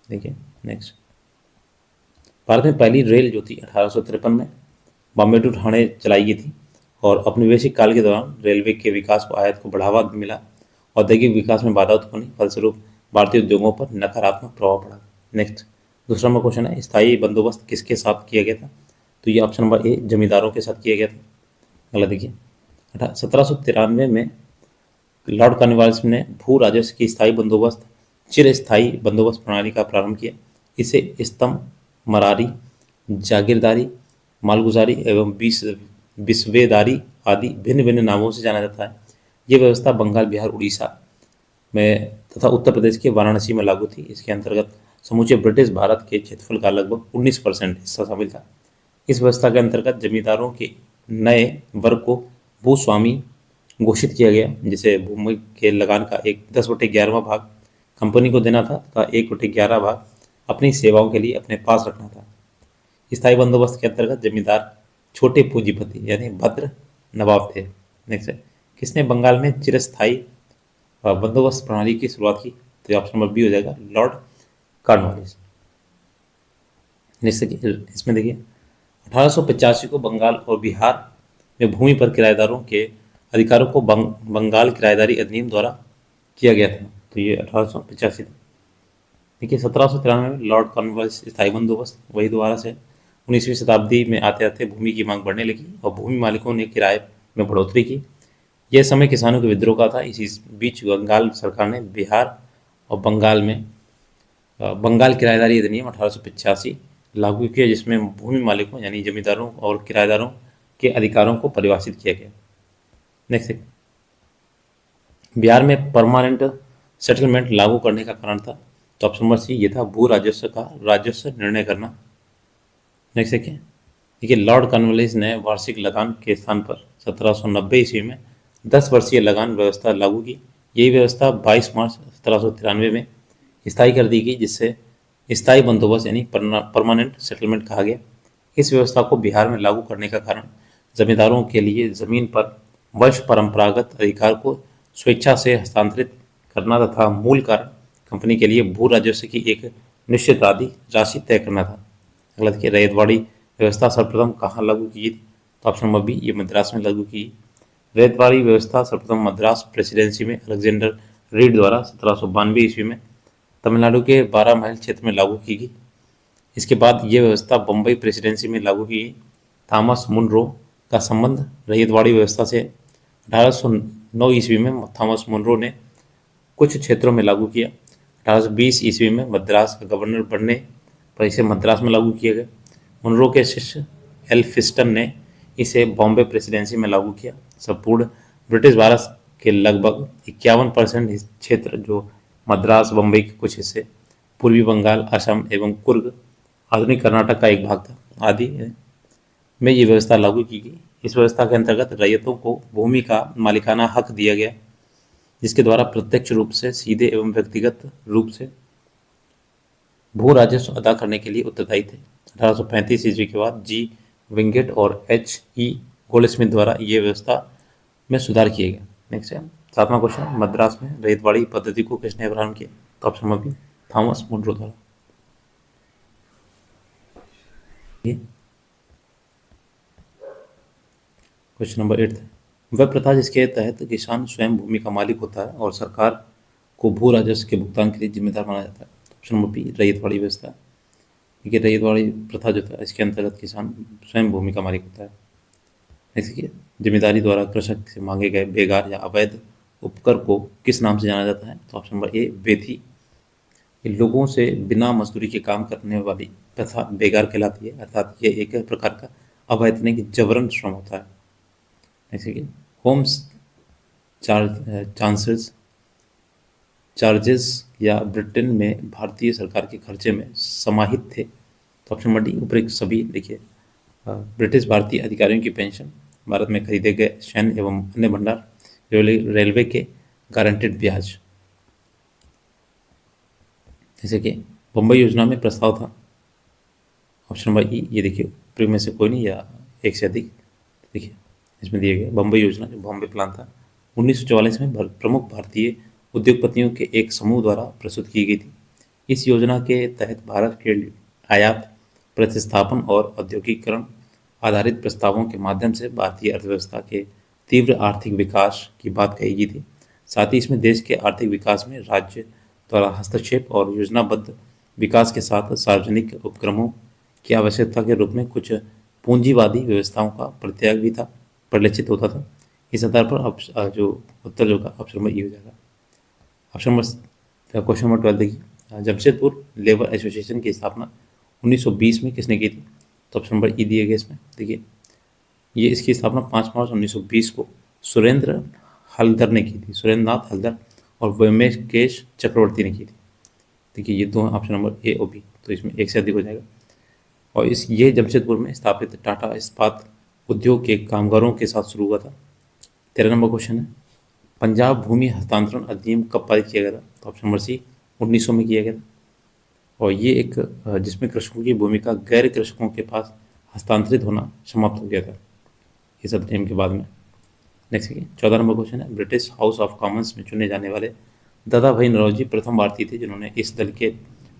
देखिए नेक्स्ट, भारत में पहली रेल जो थी 1853 में बॉम्बे टू ठाणे चलाई गई थी, और औपनिवेशिक काल के दौरान रेलवे के विकास को आयात को बढ़ावा मिला, औद्योगिक विकास में बाधा उत्पन्न हुई, फलस्वरूप भारतीय उद्योगों पर नकारात्मक प्रभाव पड़ा। नेक्स्ट, दूसरा नंबर क्वेश्चन है, स्थायी बंदोबस्त किसके साथ किया गया था? तो ये ऑप्शन नंबर ए, जमींदारों के साथ किया गया था। अगला देखिए, 1793 में लॉर्ड कॉर्नवालिस ने भू राजस्व की स्थायी बंदोबस्त चिरस्थायी बंदोबस्त प्रणाली का प्रारंभ किया। इसे स्तंभ, मरारी, जागीरदारी, मालगुजारी एवं बिस्वेदारी आदि भिन्न भिन्न नामों से जाना जाता है। ये व्यवस्था बंगाल, बिहार, उड़ीसा में तथा उत्तर प्रदेश के वाराणसी में लागू थी। इसके अंतर्गत समूचे ब्रिटिश भारत के क्षेत्रफल का लगभग 19% हिस्सा शामिल था। इस व्यवस्था के अंतर्गत जमींदारों के नए वर्ग को भूस्वामी घोषित किया गया, जिसे भूमि के लगान का एक 10/11वां भाग कंपनी को देना था तथा 1/11 भाग अपनी सेवाओं के लिए अपने पास रखना था। स्थायी बंदोबस्त के अंतर्गत जमींदार छोटे पूंजीपति यानी भद्र नवाब थे। नेक्स्ट है, किसने बंगाल में चिरस्थायी बंदोबस्त प्रणाली की शुरुआत की? तो ऑप्शन नंबर बी हो जाएगा, लॉर्ड कॉर्नवालिस। नेक्स्ट इसमें देखिए, 1885 को बंगाल और बिहार में भूमि पर किराएदारों के अधिकारों को बंगाल किराएदारी अधिनियम द्वारा किया गया था। तो ये 1885 था। देखिए, 1793 में लॉर्ड कॉर्नवालिस स्थायी बंदोबस्त वही दोबारा से 19वीं शताब्दी में आते आते भूमि की मांग बढ़ने लगी और भूमि मालिकों ने किराए में बढ़ोतरी की। यह समय किसानों के विद्रोह का था। इसी बीच बंगाल सरकार ने बिहार और बंगाल में बंगाल किराएदारी अधिनियम 1885 लागू किया, जिसमें भूमि मालिकों यानी जमींदारों और किराएदारों के अधिकारों को परिभाषित किया गया। नेक्स्ट, बिहार में परमानेंट सेटलमेंट लागू करने का कारण था? तो ऑप्शन नंबर सी, ये था भू राजस्व का राजस्व निर्णय करना। नेक्स्ट देखिए, लॉर्ड कॉर्नवालिस ने वार्षिक लगान के स्थान पर 1790 ईस्वी में 10 वर्षीय लगान व्यवस्था लागू की। यही व्यवस्था 22 मार्च 1793 में स्थायी कर दी गई, जिससे स्थायी बंदोबस्त यानी परमानेंट सेटलमेंट कहा गया। इस व्यवस्था को बिहार में लागू करने का कारण जमींदारों के लिए जमीन पर वंश परंपरागत अधिकार को स्वेच्छा से हस्तांतरित करना तथा मूल कारण कंपनी के लिए भू राजस्व की एक निश्चित राशि तय करना था। अगला देखिए, रैयतवाड़ी व्यवस्था सर्वप्रथम कहाँ लागू की गई थी? तो ऑप्शन नंबर बी, ये मद्रास में लागू की। रैयतवाड़ी व्यवस्था सर्वप्रथम मद्रास प्रेसिडेंसी में अलेक्जेंडर रीड द्वारा 1792 ईस्वी में तमिलनाडु के 12 माइल क्षेत्र में लागू की गई। इसके बाद यह व्यवस्था बम्बई प्रेसिडेंसी में लागू की गई। थॉमस मुनरो का संबंध रैयतवाड़ी व्यवस्था से 1809 ईस्वी में थॉमस मुनरो ने कुछ क्षेत्रों में लागू किया। 1820 ईस्वी में मद्रास का गवर्नर बनने पर इसे मद्रास में लागू किया गया। मुनरो के शिष्य एल्फिस्टन ने इसे बॉम्बे प्रेसिडेंसी में लागू किया। संपूर्ण ब्रिटिश भारत के लगभग 51% क्षेत्र जो मद्रास, बम्बई के कुछ हिस्से, पूर्वी बंगाल, असम एवं कुर्ग, आधुनिक कर्नाटक का एक भाग था आदि में ये व्यवस्था लागू की गई। इस व्यवस्था के अंतर्गत रैयतों को भूमि का मालिकाना हक दिया गया, जिसके द्वारा प्रत्यक्ष रूप से, सीधे एवं व्यक्तिगत रूप से भू राजस्व अदा करने के लिए उत्तरदायी थे। 1835 ईस्वी के बाद जी विंगेट और H.E. गोल्डस्मिथ द्वारा ये व्यवस्था में सुधार किए गए। नेक्स्ट है 7वां क्वेश्चन, मद्रास में रैयतवाड़ी पद्धति को किसने प्रारंभ किया? तो option number B, Thomas Munro द्वारा। क्वेश्चन नंबर 8 है, वह प्रथा जिसके तहत किसान स्वयं भूमि का मालिक होता है और सरकार को भू राजस्व के भुगतान के लिए जिम्मेदार माना जाता है? ऑप्शन नंबर बी, रैयतवाड़ी व्यवस्था। देखिए, रैयतवाड़ी प्रथा जो था इसके अंतर्गत किसान स्वयं भूमि का मालिक होता है। देखिए, जिम्मेदारी द्वारा कृषक से मांगे गए बेगार या अवैध उपकर को किस नाम से जाना जाता है? तो ऑप्शन नंबर ए, बेथी। ये लोगों से बिना मजदूरी के काम करने वाली प्रथा बेगार कहलाती है, अर्थात ये एक प्रकार का अवैतनिक जबरन श्रम होता है। जैसे कि होम्स चार्जेस या ब्रिटेन में भारतीय सरकार के खर्चे में समाहित थे। तो ऑप्शन नंबर डी, उपरोक्त सभी। देखिए, ब्रिटिश भारतीय अधिकारियों की पेंशन, भारत में खरीदे गए सैन्य एवं अन्य भंडार, रेलवे के गारंटेड ब्याज। जैसे कि बम्बई योजना में प्रस्ताव था, ऑप्शन नंबर ई, ये देखिए ऊपरी में से कोई नहीं या एक से अधिक। देखिए इसमें दिए गए बम्बई योजना जो बॉम्बे प्लान था 1944 में प्रमुख भारतीय उद्योगपतियों के एक समूह द्वारा प्रस्तुत की गई थी। इस योजना के तहत भारत के आयात, प्रतिस्थापन और औद्योगिकीकरण आधारित प्रस्तावों के माध्यम से भारतीय अर्थव्यवस्था के तीव्र आर्थिक विकास की बात कही गई थी। साथ ही इसमें देश के आर्थिक विकास में राज्य द्वारा हस्तक्षेप और योजनाबद्ध विकास के साथ सार्वजनिक उपक्रमों की आवश्यकता के रूप में कुछ पूंजीवादी व्यवस्थाओं का परित्याग भी था, परिलक्षित होता था। इस आधार पर जो उत्तर जो का ऑप्शन नंबर ई हो जाएगा। ऑप्शन नंबर क्वेश्चन नंबर 12 देखिए, जमशेदपुर लेबर एसोसिएशन की स्थापना 1920 में किसने की थी? तो ऑप्शन नंबर ई दिए गए इसमें। देखिए ये इसकी स्थापना 5 मार्च 1920 को सुरेंद्र हलदर ने की थी, सुरेंद्र नाथ हलदर और व्योमकेश चक्रवर्ती ने की थी। देखिए ये दो ऑप्शन नंबर ए और बी, तो इसमें एक से अधिक हो जाएगा। और ये जमशेदपुर में स्थापित टाटा इस्पात उद्योग के कामगारों के साथ शुरू हुआ था। 13 नंबर क्वेश्चन है, पंजाब भूमि हस्तांतरण अधिनियम कब पारित किया गया था? तो ऑप्शन नंबर सी 1900 में किया गया था। और ये एक जिसमें कृषकों की भूमिका गैर कृषकों के पास हस्तांतरित होना समाप्त हो गया था इस अधिनियम के बाद में। नेक्स्ट 14 नंबर क्वेश्चन है, ब्रिटिश हाउस ऑफ कॉमन्स में चुने जाने वाले दादा भाई नौरोजी प्रथम भारतीय थे जिन्होंने इस दल के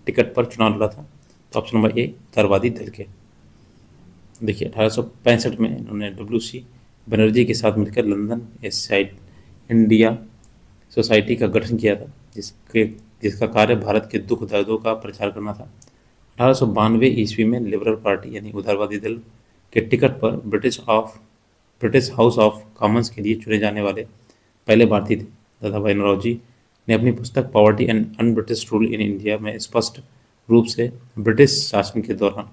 टिकट पर चुनाव लड़ा था। तो ऑप्शन नंबर ए उदारवादी दल के। देखिए 1865 में इन्होंने WC बनर्जी के साथ मिलकर लंदन साइड इंडिया सोसाइटी का गठन किया था, जिसका कार्य भारत के दुख दर्दों का प्रचार करना था। 1892 ईस्वी में लिबरल पार्टी यानी उदारवादी दल के टिकट पर ब्रिटिश हाउस ऑफ कॉमन्स के लिए चुने जाने वाले पहले भारतीय थे। दादा भाई नौरोजी ने अपनी पुस्तक poverty and un British rule in India में स्पष्ट रूप से ब्रिटिश शासन के दौरान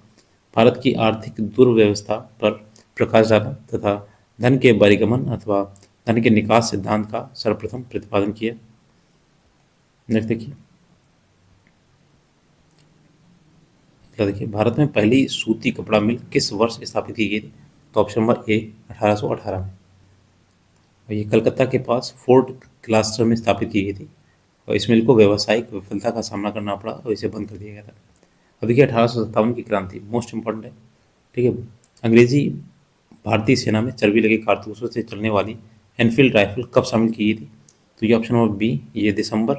भारत की आर्थिक दुर्व्यवस्था पर प्रकाश डाला तथा धन के बहिर्गमन अथवा धन के निकास सिद्धांत का सर्वप्रथम प्रतिपादन किया। नेक्स्ट देखिए, देखिए भारत में पहली सूती कपड़ा मिल किस वर्ष स्थापित की गई थी? तो ऑप्शन नंबर ए 1818 में। और ये कलकत्ता के पास फोर्ट क्लास्टर में स्थापित की गई थी और इस मिल को व्यावसायिक विफलता का सामना करना पड़ा और इसे बंद कर दिया गया था। अब देखिए 1857 की क्रांति मोस्ट इम्पोर्टेंट है, ठीक है। अंग्रेजी भारतीय सेना में चर्बी लगे कारतूसों से चलने वाली एनफील्ड राइफल कब शामिल की गई थी? तो ये ऑप्शन नंबर बी, ये दिसंबर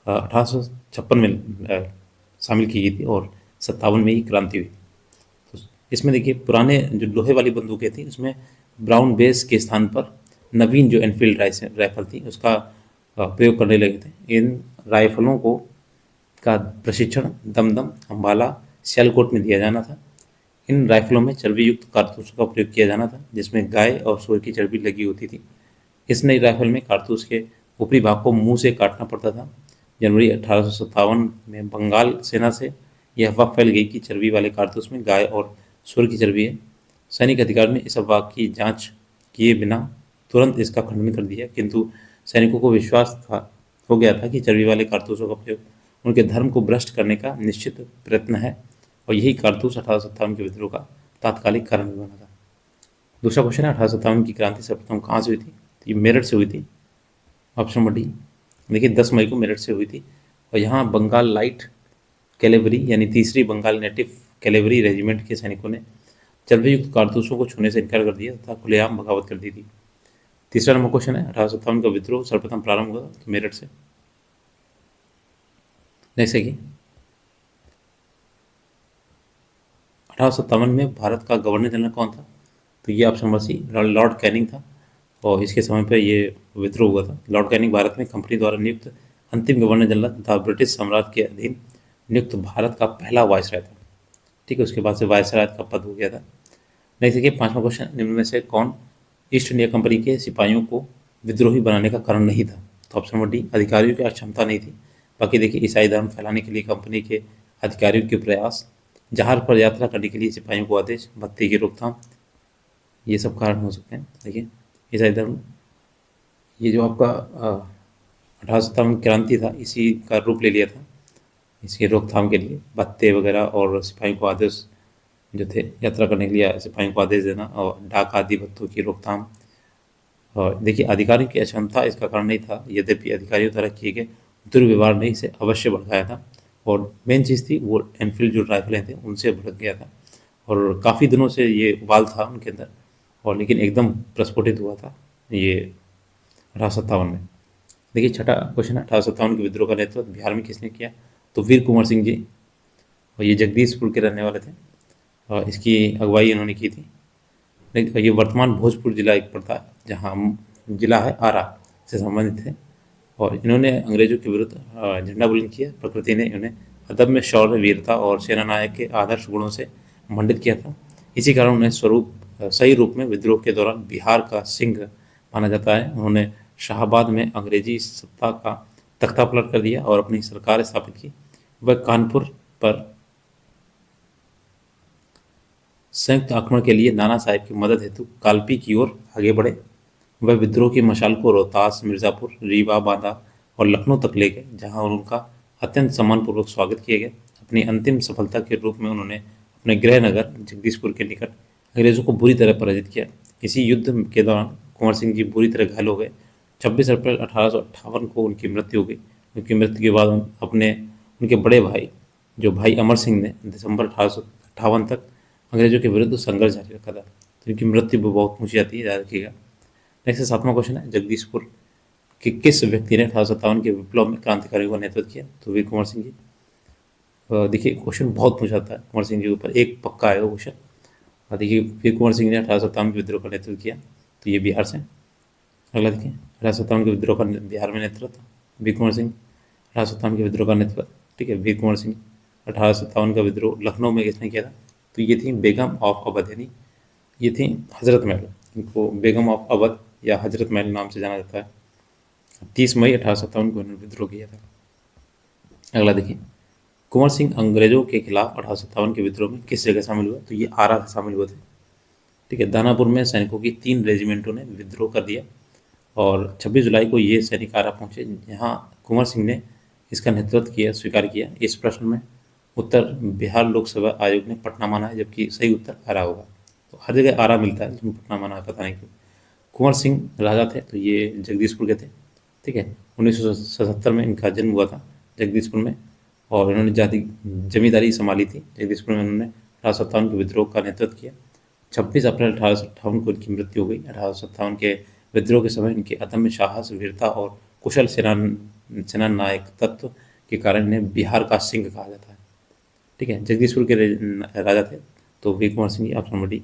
1856 में शामिल की गई थी और 57 में ही क्रांति हुई। तो इसमें देखिए पुराने जो लोहे वाली बंदूकें थी उसमें ब्राउन बेस के स्थान पर नवीन जो एनफील्ड राइफल थी उसका प्रयोग करने लगे थे। इन राइफलों को का प्रशिक्षण दमदम, अम्बाला, सियालकोट में दिया जाना था। इन राइफलों में चर्बी युक्त कारतूसों का प्रयोग किया जाना था जिसमें गाय और सूअर की चर्बी लगी होती थी। इस नई राइफल में कारतूस के ऊपरी भाग को मुंह से काटना पड़ता था। जनवरी 1857 में बंगाल सेना से यह अफवाह फैल गई कि चर्बी वाले कारतूस में गाय और सूअर की चर्बी है। सैनिक अधिकारी ने इस अफवाह की जांच किए बिना तुरंत इसका खंडन कर दिया, किंतु सैनिकों को विश्वास हो गया था कि चर्बी वाले कारतूसों का प्रयोग उनके धर्म को भ्रष्ट करने का निश्चित प्रयत्न है और यही कारतूस 1857 के विद्रोह का तात्कालिक कारण बना था। दूसरा क्वेश्चन है 1857 की क्रांति सर्वप्रथम कहाँ से हुई थी? तो ये मेरठ से हुई थी, ऑप्शन नंबर डी। देखिए 10 मई को मेरठ से हुई थी और यहाँ बंगाल लाइट कैलेवरी यानी तीसरी बंगाल नेटिव कैलेवरी रेजिमेंट के सैनिकों ने चर्बी युक्त कारतूसों को छूने से इनकार कर दिया तथा खुलेआम बगावत कर दी थी। तीसरा नंबर क्वेश्चन है 1857 का विद्रोह सर्वप्रथम प्रारंभ हुआ तो मेरठ से। जैसे कि 1857 में भारत का गवर्नर जनरल कौन था? तो ये option number C Lord Canning था और इसके समय पर ये विद्रोह हुआ था। लॉर्ड कैनिंग भारत में कंपनी द्वारा नियुक्त अंतिम गवर्नर जनरल तथा ब्रिटिश साम्राज्य के अधीन नियुक्त भारत का पहला वायसराय था, ठीक है। उसके बाद से वायसराय का पद हो गया था। नेक्स्ट देखिए 5वां क्वेश्चन, निम्न में से कौन ईस्ट इंडिया कंपनी के सिपाहियों को विद्रोही बनाने का कारण नहीं था? तो ऑप्शन नंबर डी, अधिकारियों की अक्षमता नहीं थी। बाकी देखिए ईसाई धर्म फैलाने के लिए कंपनी के अधिकारियों के प्रयास, जहाज पर यात्रा करने के लिए सिपाहियों को आदेश, भत्ते की रोकथाम, ये सब कारण हो सकते हैं। देखिए ईसाई धर्म, ये जो आपका 1857 क्रांति था इसी का रूप ले लिया था, इसकी रोकथाम के लिए भत्ते वगैरह और सिपाहियों को आदेश जो थे यात्रा करने के लिए सिपाहियों को आदेश देना और डाक आदि भत्तों की रोकथाम। और देखिए अधिकारियों की अक्षमता इसका कारण नहीं था, यद्यपि अधिकारियों द्वारा किए गए दुर्व्यवहार ने इसे अवश्य भड़काया था। और मेन चीज़ थी वो एनफील्ड जो राइफलें थे उनसे भड़क गया था, और काफ़ी दिनों से ये उबाल था उनके अंदर, और लेकिन एकदम प्रस्फुटित हुआ था ये 1857 में। देखिए छठा क्वेश्चन है, 1857 के विद्रोह का नेतृत्व बिहार में किसने किया? तो वीर कुंवर सिंह जी, और ये जगदीशपुर के रहने वाले थे, और इसकी अगुवाई इन्होंने की थी। लेकिन ये वर्तमान भोजपुर जिला एक पड़ता है, जहाँ जिला है आरा से संबंधित है। और इन्होंने अंग्रेजों के विरुद्ध झंडा बुलंद किया। प्रकृति ने इन्हें अदम्य शौर्य, वीरता और सेना नायक के आदर्श गुणों से मंडित किया था। इसी कारण उन्हें सही रूप में विद्रोह के दौरान बिहार का सिंह माना जाता है। उन्होंने शाहाबाद में अंग्रेजी सत्ता का तख्ता पलट कर दिया और अपनी सरकार स्थापित की। वह कानपुर पर संयुक्त आक्रमण के लिए नाना साहेब की मदद हेतु कालपी की ओर आगे बढ़े। वह विद्रोह की मशाल को रोहतास, मिर्जापुर, रीवा, बांदा और लखनऊ तक ले गए, जहां उनका अत्यंत सम्मानपूर्वक स्वागत किया गया। अपनी अंतिम सफलता के रूप में उन्होंने अपने गृह नगर जगदीशपुर के निकट अंग्रेजों को बुरी तरह पराजित किया। इसी युद्ध के दौरान कुंवर सिंह जी बुरी तरह घायल हो गए। 26 अप्रैल 1858 को उनकी मृत्यु हो गई। उनकी मृत्यु के बाद उनके बड़े भाई, जो भाई अमर सिंह ने दिसंबर 1858 तक अंग्रेजों के विरुद्ध संघर्ष जारी रखा था। तो इनकी मृत्यु भी बहुत ऊँची आती है, याद रखिएगा। नेक्स्ट 7वां क्वेश्चन है, जगदीशपुर के किस व्यक्ति ने 1857 के विप्लव में क्रांतिकारियों का नेतृत्व किया? तो वीर कुंवर सिंह जी। देखिए क्वेश्चन बहुत पूछा था कुंवर सिंह जी के ऊपर, एक पक्का आएगा क्वेश्चन। और देखिए वीर कुंवर सिंह ने 1857 के विद्रोह का नेतृत्व किया, तो ये बिहार से। अगला देखिए, 1857 के विद्रोह का बिहार में नेतृत्व वीर कुंवर सिंह। 1857 के विद्रोह का नेतृत्व, ठीक है, वीर कुंवर सिंह। 1857 का विद्रोह लखनऊ में किसने किया था? तो ये थी बेगम ऑफ अवध, यानी ये थी हजरत महल। इनको बेगम ऑफ अवध या हजरत महल नाम से जाना जाता है। 30 मई 1857 को इन्होंने विद्रोह किया था। अगला देखिए, कुंवर सिंह अंग्रेजों के खिलाफ 1857 के विद्रोह में किस जगह शामिल हुआ? तो ये आरा से शामिल हुए थे, ठीक है। दानापुर में सैनिकों की 3 रेजिमेंटों ने विद्रोह कर दिया और 26 जुलाई को ये सैनिक आरा पहुंचे। यहाँ कुंवर सिंह ने इसका नेतृत्व किया, स्वीकार किया। इस प्रश्न में उत्तर बिहार लोकसभा आयोग ने पटना माना है, जबकि सही उत्तर आरा होगा। तो हर जगह आरा मिलता है, लेकिन पटना माना है, पता नहीं क्यों। कुंवर सिंह राजा थे, तो ये जगदीशपुर के थे, ठीक है। 1977 में इनका जन्म हुआ था जगदीशपुर में, और इन्होंने जमींदारी संभाली थी जगदीशपुर में। उन्होंने 1857 के विद्रोह का नेतृत्व किया। 26 अप्रैल 1858 को इनकी मृत्यु हो गई। 1857 के विद्रोह के समय इनके अदम्य साहस, वीरता और कुशल सेना नायक तत्व के कारण इन्हें बिहार का सिंह कहा जाता है, ठीक है। जगदीशपुर के राजा थे, तो Veer Kunwar Singh option number D.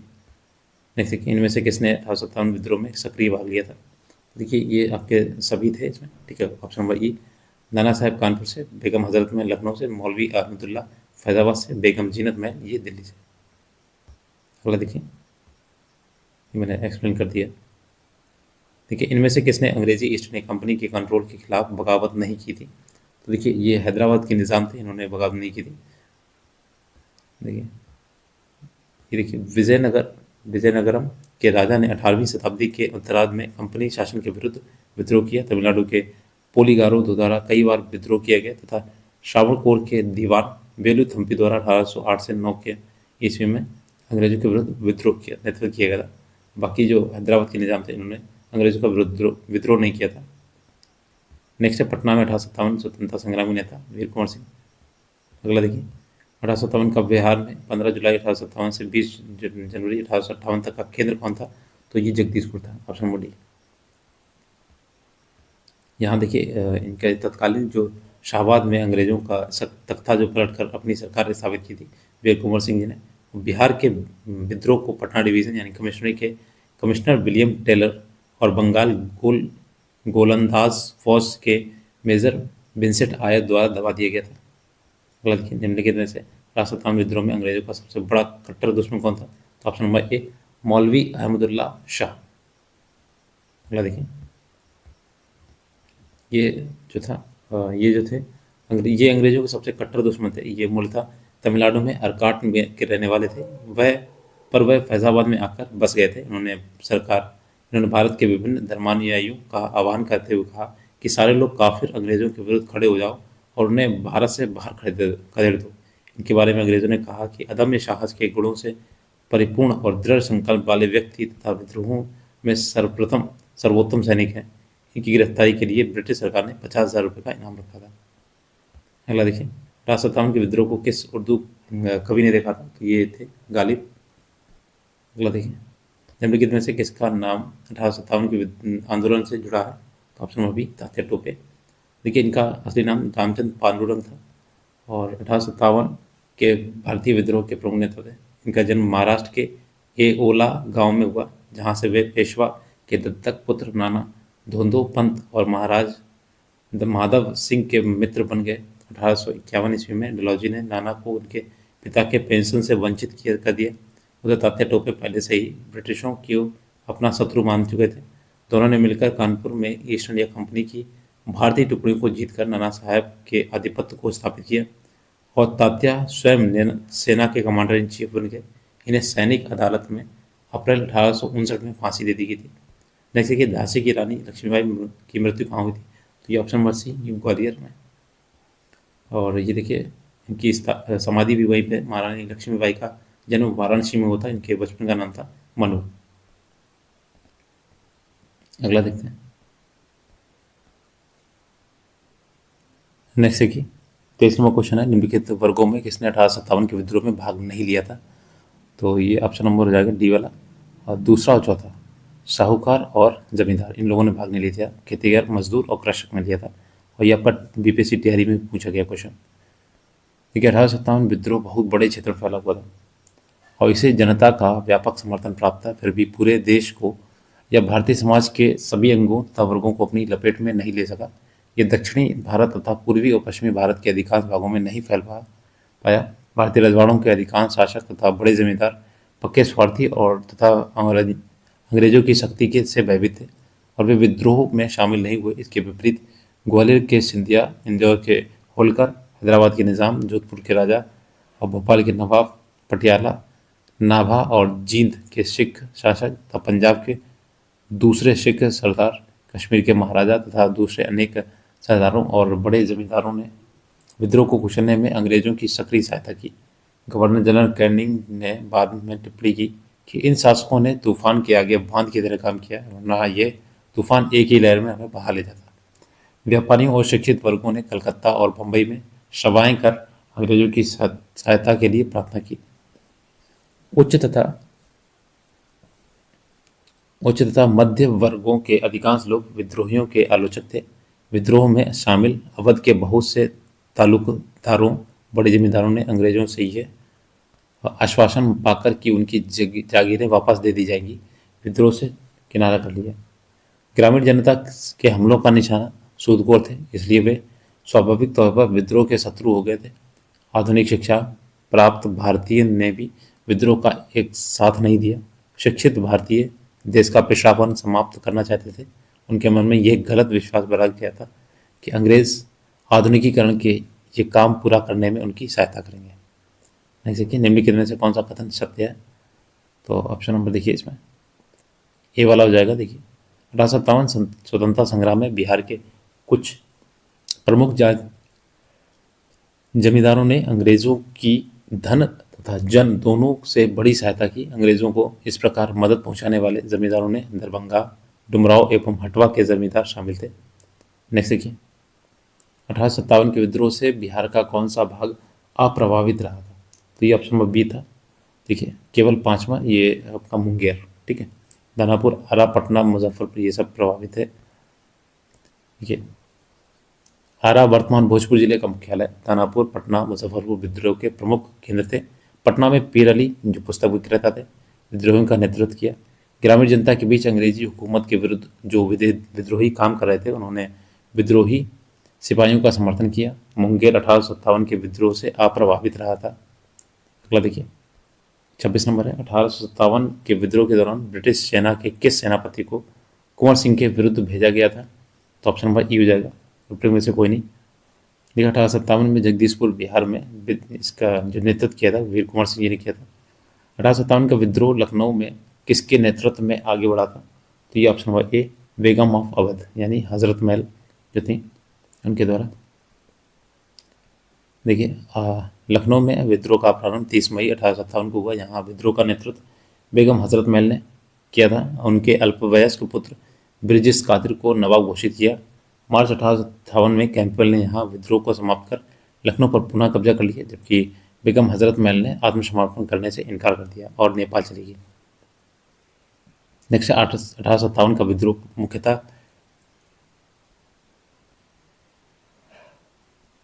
Next देखिए, इनमें से किसने 1857 विद्रोह में सक्रिय भाग लिया था? देखिए ये आपके सभी थे इसमें, ठीक है। ऑप्शन नंबर ई, नाना साहेब कानपुर से, बेगम हजरत महल लखनऊ से, मौलवी अहमदुल्ला फैजाबाद से, बेगम जीनत महल ये दिल्ली से। अगला देखिए, मैंने एक्सप्लेन कर दिया। देखिए इनमें से किसने अंग्रेजी ईस्ट इंडिया कंपनी के कंट्रोल के खिलाफ बगावत नहीं की थी? तो देखिए ये हैदराबाद के निज़ाम थे, इन्होंने बगावत नहीं की थी। देखिए ये देखिए, विजयनगरम के राजा ने 18वीं शताब्दी के उत्तरार्ध में कंपनी शासन के विरुद्ध विद्रोह किया। तमिलनाडु के पोलीगारो द्वारा कई बार विद्रोह किया गया तथा श्रावणकोर के दीवान वेलुथम्पी द्वारा 1808 से 9 के ईस्वी में अंग्रेजों के विरुद्ध विद्रोह किया, नेतृत्व किया गया था। बाकी जो हैदराबाद के निज़ाम थे, इन्होंने अंग्रेजों का विद्रोह नहीं किया था। नेक्स्ट है पटना में 1857 स्वतंत्रता संग्रामी नेता वीर कुंवर सिंह। अगला देखिए, 1857 का बिहार में 15 जुलाई 1857 से 20 जनवरी 1858 तक का केंद्र कौन था? तो ये जगदीशपुर था, ऑप्शन नंबर डी। यहाँ देखिए इनके तत्कालीन जो शाहबाद में अंग्रेजों का तख्ता जो पलट कर अपनी सरकार स्थापित की थी वीर कुंवर सिंह जी ने, बिहार के विद्रोह को पटना डिवीज़न यानी कमिश्नर विलियम टेलर और बंगाल गोलंदाज फौज के मेजर विंसेंट आयत द्वारा दबा दिया गया था। अगला देखिए, निम्नलिखित में से 1857 विद्रोह में अंग्रेजों का सबसे बड़ा कट्टर दुश्मन कौन था? तो ऑप्शन नंबर ए, मौलवी अहमदुल्ला शाह। अगला देखिए, ये जो था ये जो थे ये अंग्रेजों के सबसे कट्टर दुश्मन थे। ये मूलतः तमिलनाडु में अरकाट में के रहने वाले थे। वह फैजाबाद में आकर बस गए थे। इन्होंने भारत के विभिन्न धर्मानुयायियों का आह्वान करते हुए कहा कि सारे लोग काफिर अंग्रेजों के विरुद्ध खड़े हो जाओ और उन्हें भारत से बाहर खदेड़ दो। इनके बारे में अंग्रेजों ने कहा कि अदम्य साहस के गुणों से परिपूर्ण और दृढ़ संकल्प वाले व्यक्ति तथा विद्रोहों में सर्वप्रथम सर्वोत्तम सैनिक हैं। इनकी गिरफ्तारी के लिए ब्रिटिश सरकार ने 50,000 रुपये का इनाम रखा था। अगला देखिए, 1857 के विद्रोह को किस उर्दू कवि ने देखा था? तो ये थे गालिब। अगला देखिए, निम्नलिखित में से किसका नाम 1857 के आंदोलन से जुड़ा है? तो option number B, Tatya Tope. देखिए, इनका असली नाम रामचंद्र पांडुरंग था और 1857 के भारतीय विद्रोह के प्रमुख नेता थे। इनका जन्म महाराष्ट्र के एओला गांव में हुआ, जहां से वे पेशवा के दत्तक पुत्र नाना धोंदो पंत और महाराज माधव सिंह के मित्र बन गए। 1851 ईस्वी में डलहौजी ने नाना को उनके पिता के पेंशन से वंचित कर दिया। उधर तात्या टोपे पहले से ही ब्रिटिशों को अपना शत्रु मान चुके थे। दोनों ने मिलकर कानपुर में ईस्ट इंडिया कंपनी की भारतीय टुकड़ियों को जीतकर नाना साहब के आधिपत्य को स्थापित किया और तात्या स्वयं सेना के कमांडर इन चीफ बन गए। इन्हें सैनिक अदालत में अप्रैल 1859 में फांसी दे दी गई थी। जैसे कि झांसी की रानी लक्ष्मीबाई की मृत्यु कहाँ हुई थी? तो ये ऑप्शन नंबर सी, ग्वालियर में। और ये देखिए, इनकी समाधि भी वहीं पे। महारानी लक्ष्मीबाई का जन्म वाराणसी में हुआ था। इनके बचपन का नाम था मनु। अगला देखते हैं। नेक्स्ट देखिए, 23 नंबर क्वेश्चन है, निम्नलिखित वर्गों में किसने 1857 के विद्रोह में भाग नहीं लिया था? तो ये ऑप्शन नंबर हो जाएगा डी वाला। और दूसरा और चौथा, साहूकार और जमींदार, इन लोगों ने भाग नहीं लिया था। खेतीहर, मजदूर और कृषक ने लिया था। और यह पर बीपीएससी तैयारी में पूछा गया क्वेश्चन। देखिए, 1857 विद्रोह बहुत बड़े क्षेत्र में फैला हुआ था और इसे जनता का व्यापक समर्थन प्राप्त था। फिर भी पूरे देश को या भारतीय समाज के सभी अंगों तथा वर्गों को अपनी लपेट में नहीं ले सका। ये दक्षिणी भारत तथा पूर्वी और पश्चिमी भारत के अधिकांश भागों में नहीं फैल पाया। भारतीय रजवाड़ों के अधिकांश शासक तथा बड़े जमींदार पक्के स्वार्थी और तथा अंग्रेजों की शक्ति के से भयभीत थे और वे विद्रोह में शामिल नहीं हुए। इसके विपरीत ग्वालियर के सिंधिया, इंदौर के होलकर, हैदराबाद के निज़ाम, जोधपुर के राजा और भोपाल के नवाब, पटियाला, नाभा और जींद के सिख शासक तथा पंजाब के दूसरे सिख सरदार, कश्मीर के महाराजा तथा दूसरे अनेक सरदारों और बड़े जमींदारों ने विद्रोह को कुचलने में अंग्रेजों की सक्रिय सहायता की। गवर्नर जनरल कैनिंग ने बाद में टिप्पणी की कि इन शासकों ने तूफान के आगे बांध की तरह काम किया, वरना ये तूफान एक ही लहर में हमें बहा ले जाता। व्यापारियों और शिक्षित वर्गों ने कलकत्ता और बंबई में सभाएं कर अंग्रेजों की सहायता के लिए प्रार्थना की। उच्च तथा मध्य वर्गों के अधिकांश लोग विद्रोहियों के आलोचक थे। विद्रोह में शामिल अवध के बहुत से तालुकदारों, बड़े जमींदारों ने अंग्रेजों से यह आश्वासन पाकर कि उनकी जागीरें वापस दे दी जाएंगी, विद्रोह से किनारा कर लिया। ग्रामीण जनता के हमलों का निशाना सूदखोर थे, इसलिए वे स्वाभाविक तौर पर विद्रोह के शत्रु हो गए थे। आधुनिक शिक्षा प्राप्त भारतीय ने भी विद्रोह का एक साथ नहीं दिया। शिक्षित भारतीय देश का पिछड़ापन समाप्त करना चाहते थे। उनके मन में यह गलत विश्वास बढ़ा गया था कि अंग्रेज आधुनिकीकरण के ये काम पूरा करने में उनकी सहायता करेंगे। नहीं देखिए, निम्नलिखित में से कौन सा कथन सत्य है? तो ऑप्शन नंबर देखिए, इसमें ए वाला हो जाएगा। देखिए, 1857 स्वतंत्रता संग्राम में बिहार के कुछ प्रमुख जमींदारों ने अंग्रेजों की धन तथा जन दोनों से बड़ी सहायता की। अंग्रेजों को इस प्रकार मदद पहुंचाने वाले जमींदारों ने दरभंगा, डुमराव एवं हटवा के जमींदार शामिल थे। नेक्स्ट देखिए, 1857 के विद्रोह से बिहार का कौन सा भाग अप्रभावित रहा था? तो ये ऑप्शन नंबर बी था। देखिए, केवल 5वां, ये आपका मुंगेर, ठीक है। दानापुर, आरा, पटना, मुजफ्फरपुर, ये सब प्रभावित है। देखिए, आरा वर्तमान भोजपुर जिले का मुख्यालय, दानापुर, पटना, मुजफ्फरपुर विद्रोह के प्रमुख केंद्र थे। पटना में पीर अली, जो पुस्तक विक्रेता थे, विद्रोहियों का नेतृत्व किया। ग्रामीण जनता के बीच अंग्रेजी हुकूमत के विरुद्ध जो विद्रोही काम कर रहे थे, उन्होंने विद्रोही सिपाहियों का समर्थन किया। मुंगेर 1857 के विद्रोह से अप्रभावित रहा था। अगला देखिए, 26 नंबर है, 1857 के विद्रोह के दौरान ब्रिटिश सेना के किस सेनापति को कुंवर सिंह के विरुद्ध भेजा गया था? तो ऑप्शन नंबर ई हो जाएगा। उपरोक्त में से कोई नहीं। देखिए, 1857 में जगदीशपुर बिहार में इसका जो नेतृत्व किया था वीर कुंवर सिंह जी ने किया था। 1857 का विद्रोह लखनऊ में किसके नेतृत्व में आगे बढ़ा था? तो ये option number A, Begum of Awadh यानी हजरत महल जो थी, उनके द्वारा। देखिए लखनऊ में विद्रोह का प्रारंभ 30 मई 1857 को हुआ। यहाँ विद्रोह का नेतृत्व बेगम हजरत महल ने किया था। उनके अल्पवयस्क पुत्र ब्रिजेश कादिर को नवाब घोषित किया। मार्च 1858 में कैंपबेल ने यहाँ विद्रोह को समाप्त कर लखनऊ पर पुनः कब्जा कर लिया, जबकि बेगम हजरत महल ने आत्मसमर्पण करने से इनकार कर दिया और नेपाल चली गई। नेक्स्ट 1857 का विद्रोह मुख्यतः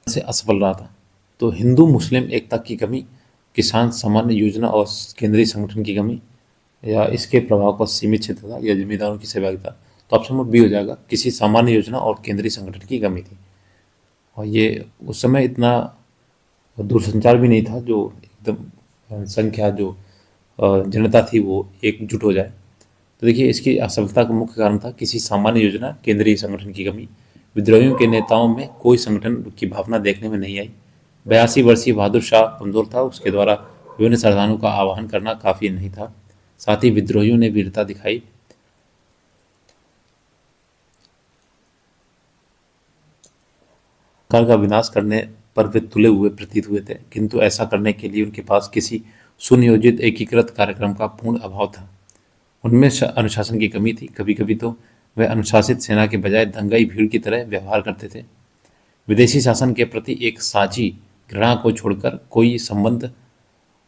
से असफल रहा था। तो हिंदू मुस्लिम एकता की कमी, किसान सम्मान योजना और केंद्रीय संगठन की कमी, या इसके प्रभाव का सीमित क्षेत्र था, या जमींदारों की सहभागिता। तो ऑप्शन नंबर बी हो जाएगा, किसी सामान्य योजना और केंद्रीय संगठन की कमी थी। और ये उस समय इतना दूरसंचार भी नहीं था जो एकदम संख्या जो जनता थी वो एकजुट हो जाए। तो देखिए इसकी असफलता का मुख्य कारण था किसी सामान्य योजना, केंद्रीय संगठन की कमी। विद्रोहियों के नेताओं में कोई संगठन की भावना देखने में नहीं आई। 82 वर्षीय बहादुर शाह कमजोर था, उसके द्वारा विभिन्न सरदारों का आह्वान करना काफी नहीं था। साथ ही विद्रोहियों ने वीरता दिखाई। सरकार का विनाश करने पर वे तुले हुए प्रतीत हुए थे, किंतु ऐसा करने के लिए उनके पास किसी सुनियोजित एकीकृत कार्यक्रम का पूर्ण अभाव था। उनमें अनुशासन की कमी थी। कभी कभी तो वे अनुशासित सेना के बजाय दंगाई भीड़ की तरह व्यवहार करते थे। विदेशी शासन के प्रति एक साझी घृणा को छोड़कर कोई संबंध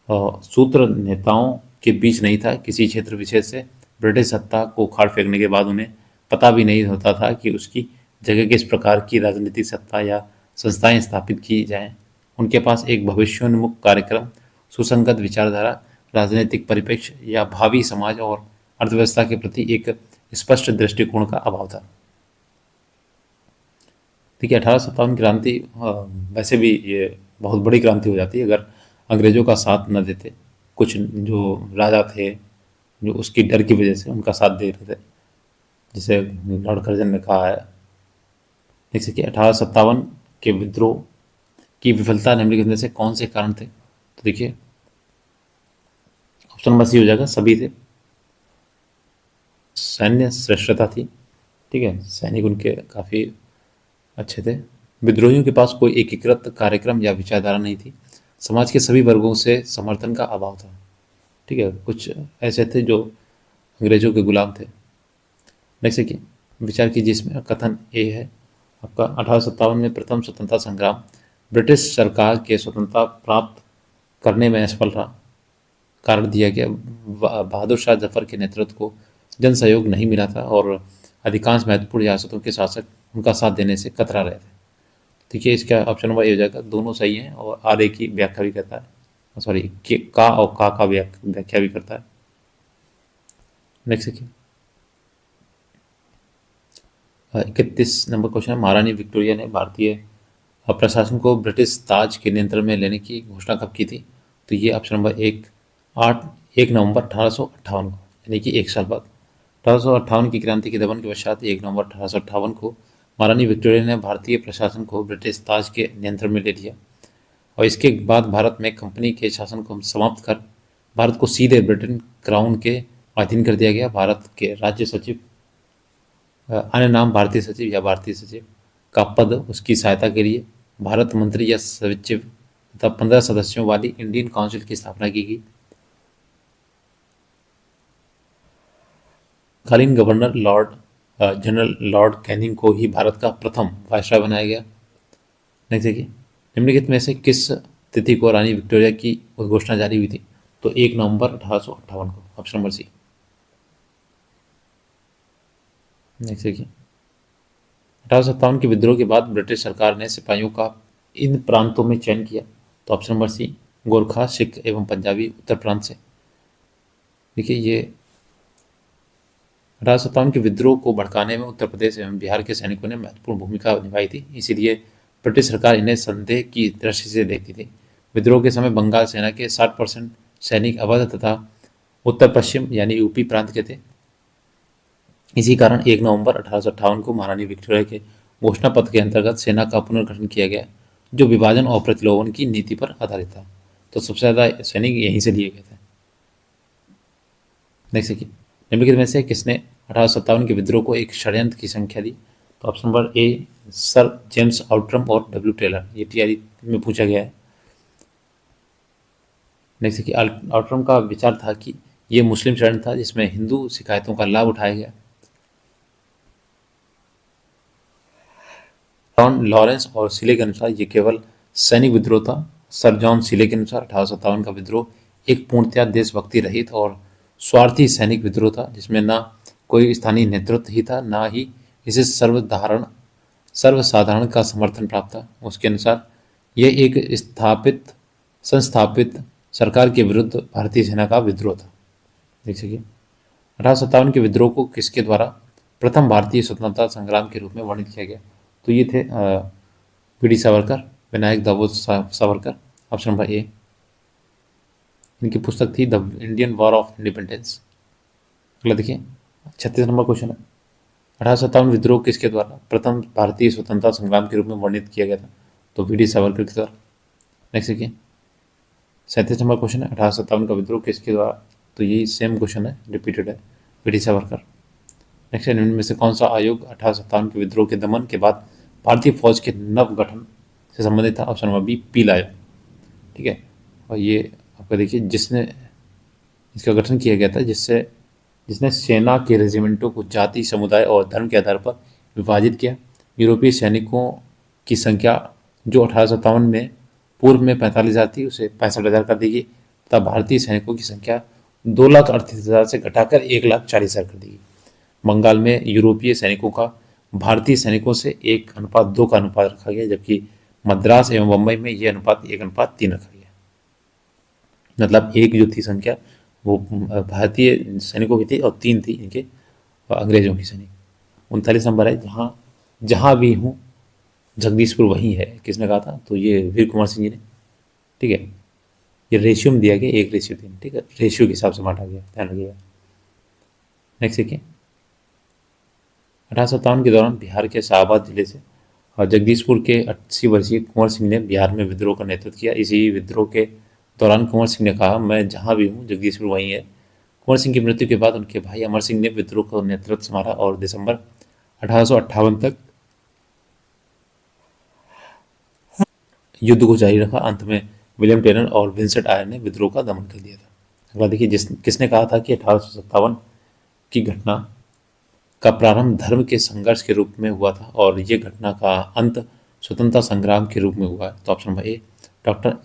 सूत्र नेताओं के बीच नहीं था। किसी क्षेत्र विशेष से ब्रिटिश सत्ता को उखाड़ फेंकने के बाद उन्हें पता भी नहीं होता था कि उसकी जगह किस प्रकार की राजनीतिक सत्ता या संस्थाएं स्थापित की जाएं। उनके पास एक भविष्योन्मुख कार्यक्रम, सुसंगत विचारधारा, राजनीतिक परिप्रेक्ष्य या भावी समाज और अर्थव्यवस्था के प्रति एक स्पष्ट दृष्टिकोण का अभाव था। देखिए 1857 क्रांति वैसे भी ये बहुत बड़ी क्रांति हो जाती है अगर अंग्रेजों का साथ न देते। कुछ जो राजा थे जो उसकी डर की वजह से उनका साथ दे रहे थे, जिसे लॉर्ड कर्जन ने कहा है। जैसे कि 1857 के विद्रोह की विफलता निम्नलिखित में से कौन से कारण थे? तो देखिए ऑप्शन नंबर सी हो जाएगा, सभी थे। सैन्य श्रेष्ठता थी, ठीक है, सैनिक उनके काफ़ी अच्छे थे। विद्रोहियों के पास कोई एकीकृत कार्यक्रम या विचारधारा नहीं थी। समाज के सभी वर्गों से समर्थन का अभाव था, ठीक है। कुछ ऐसे थे जो अंग्रेजों के गुलाम थे। नेक्स्ट देखिए, विचार कीजिए, इसमें कथन ए है आपका 1857 में प्रथम स्वतंत्रता संग्राम ब्रिटिश सरकार के स्वतंत्रता प्राप्त करने में असफल रहा। कारण दिया गया बहादुर शाह जफर के नेतृत्व को जन सहयोग नहीं मिला था और अधिकांश महत्वपूर्ण रियासतों के शासक उनका साथ देने से कतरा रहे थे। देखिए इसका ऑप्शन नंबर ए हो जाएगा, दोनों सही हैं और आर की व्याख्या भी करता है, सॉरी का और का व्याख्या भी करता है। नेक्स्ट देखिए 31 नंबर क्वेश्चन है, महारानी विक्टोरिया ने भारतीय प्रशासन को ब्रिटिश ताज के नियंत्रण में लेने की घोषणा कब की थी? तो ये ऑप्शन नंबर 1 नवंबर 1858 को, यानी कि एक साल बाद। 1858 की क्रांति के दमन के पश्चात 1 नवंबर 1858 को महारानी विक्टोरिया ने भारतीय प्रशासन को ब्रिटिश ताज के नियंत्रण में ले लिया और इसके बाद भारत में कंपनी के शासन को समाप्त कर भारत को सीधे ब्रिटेन क्राउन के अधीन कर दिया गया। भारत के राज्य सचिव, अन्य नाम भारतीय सचिव या भारतीय सचिव का पद, उसकी सहायता के लिए भारत मंत्री या सचिव तथा 15 सदस्यों वाली इंडियन काउंसिल की स्थापना की गई। तत्कालीन गवर्नर जनरल लॉर्ड कैनिंग को ही भारत का प्रथम वायसराय बनाया गया। नेक्स्ट देखिए, निम्नलिखित में से किस तिथि को रानी विक्टोरिया की उद्घोषणा जारी हुई थी? तो 1 नवंबर 1858 को, ऑप्शन नंबर सी। नेक्स्ट देखिए, 1857 के विद्रोह के बाद ब्रिटिश सरकार ने सिपाहियों का इन प्रांतों में चयन किया। तो option number C, Gorkha, Sikh एवं पंजाबी उत्तर प्रांत से। देखिए ये 1857 के विद्रोह को भड़काने में उत्तर प्रदेश एवं बिहार के सैनिकों ने महत्वपूर्ण भूमिका निभाई थी, इसीलिए ब्रिटिश सरकार इन्हें संदेह की दृष्टि से देखती थी। विद्रोह के समय बंगाल सेना के 60% सैनिक अवध तथा उत्तर पश्चिम यानी यूपी प्रांत के थे। इसी कारण 1 नवंबर 1858 को महारानी विक्टोरिया के घोषणा पत्र के अंतर्गत सेना का पुनर्गठन किया गया, जो विभाजन और प्रतिलोभन की नीति पर आधारित था। तो सबसे ज़्यादा सैनिक यहीं से लिए गए थे। नेक्स्ट देखिए, निम्नलिखित में से किसने 1857 के विद्रोह को एक षड्यंत्र की संख्या दी? तो ऑप्शन नंबर ए, सर जेम्स आउट्रम और डब्ल्यू टेलर। ये में पूछा गया है। नेक्स्ट है कि आउटरम का विचार था कि ये मुस्लिम शरण था जिसमें हिंदू शिकायतों का लाभ उठाया गया। जॉन लॉरेंस और सिले के अनुसार ये केवल सैनिक विद्रोह था। सर जॉन सिले के अनुसार 1857 का विद्रोह एक पूर्णतया देशभक्ति रहित और स्वार्थी सैनिक विद्रोह था जिसमें न कोई स्थानीय नेतृत्व ही था, न ही इसे सर्वसाधारण का समर्थन प्राप्त था। उसके अनुसार यह एक संस्थापित सरकार के विरुद्ध भारतीय सेना का विद्रोह था। देख सकिए 1857 के विद्रोह को किसके द्वारा प्रथम भारतीय स्वतंत्रता संग्राम के रूप में वर्णित किया गया? तो ये थे VD. Savarkar, Vinayak Damodar Savarkar, option number ए। इनकी पुस्तक थी the Indian war of independence. अगला देखिए 36 नंबर क्वेश्चन है, 1857 विद्रोह किसके द्वारा प्रथम भारतीय स्वतंत्रता संग्राम के रूप में वर्णित किया गया था? तो वी.डी. सावरकर के द्वारा। नेक्स्ट देखिए 37 नंबर क्वेश्चन है, 1857 का विद्रोह किसके द्वारा? तो ये सेम क्वेश्चन है, रिपीटेड है, वी.डी. सावरकर। नेक्स्ट है, निम्न में से कौन सा आयोग 1857 के विद्रोह के दमन के बाद भारतीय फौज के नव गठन से संबंधित था? ऑप्शन नंबर बी, पील आयोग। ठीक है, और ये आपका देखिए जिसने इसका गठन किया गया था जिसने सेना के रेजिमेंटों को जाति, समुदाय और धर्म के आधार पर विभाजित किया। यूरोपीय सैनिकों की संख्या जो 1857 में पूर्व में 45,000 थी उसे 65,000 कर दी गई तथा भारतीय सैनिकों की संख्या 2,38,000 से घटाकर 1,40,000 कर दी गई। बंगाल में यूरोपीय सैनिकों का भारतीय सैनिकों से 1:2 का अनुपात रखा गया, जबकि मद्रास एवं मुंबई में यह अनुपात 1:3 रखा गया। मतलब एक जो थी संख्या वो भारतीय सैनिकों की थी और 3 थी इनके अंग्रेजों की सैनिक। 39 नंबर है, जहाँ भी हूँ जगदीशपुर वहीं है, किसने कहा था? तो ये वीर कुंवर सिंह जी ने। ठीक है, ये रेशियो में दिया गया 1:3। ठीक है, रेशियो के हिसाब से बांटा गया, ध्यान रखिएगा। नेक्स्ट देखिए 1857 के दौरान बिहार के शाहाबाद जिले से और जगदीशपुर के 80 वर्षीय कुंवर सिंह ने बिहार में विद्रोह का नेतृत्व किया। इसी विद्रोह के दौरान कुंवर सिंह ने कहा, मैं जहाँ भी हूँ जगदीशपुर वहीं है। कुंवर सिंह की मृत्यु के बाद उनके भाई अमर सिंह ने विद्रोह का नेतृत्व संभाला और दिसंबर 1858 तक युद्ध को जारी रखा। अंत में विलियम टेनर और विंसेंट आयर ने विद्रोह का दमन कर दिया था। अगला देखिए किसने कहा था कि 1857 की घटना का प्रारंभ धर्म के संघर्ष के रूप में हुआ था और ये घटना का अंत स्वतंत्रता संग्राम के रूप में हुआ है? तो ऑप्शन नंबर ए, डॉक्टर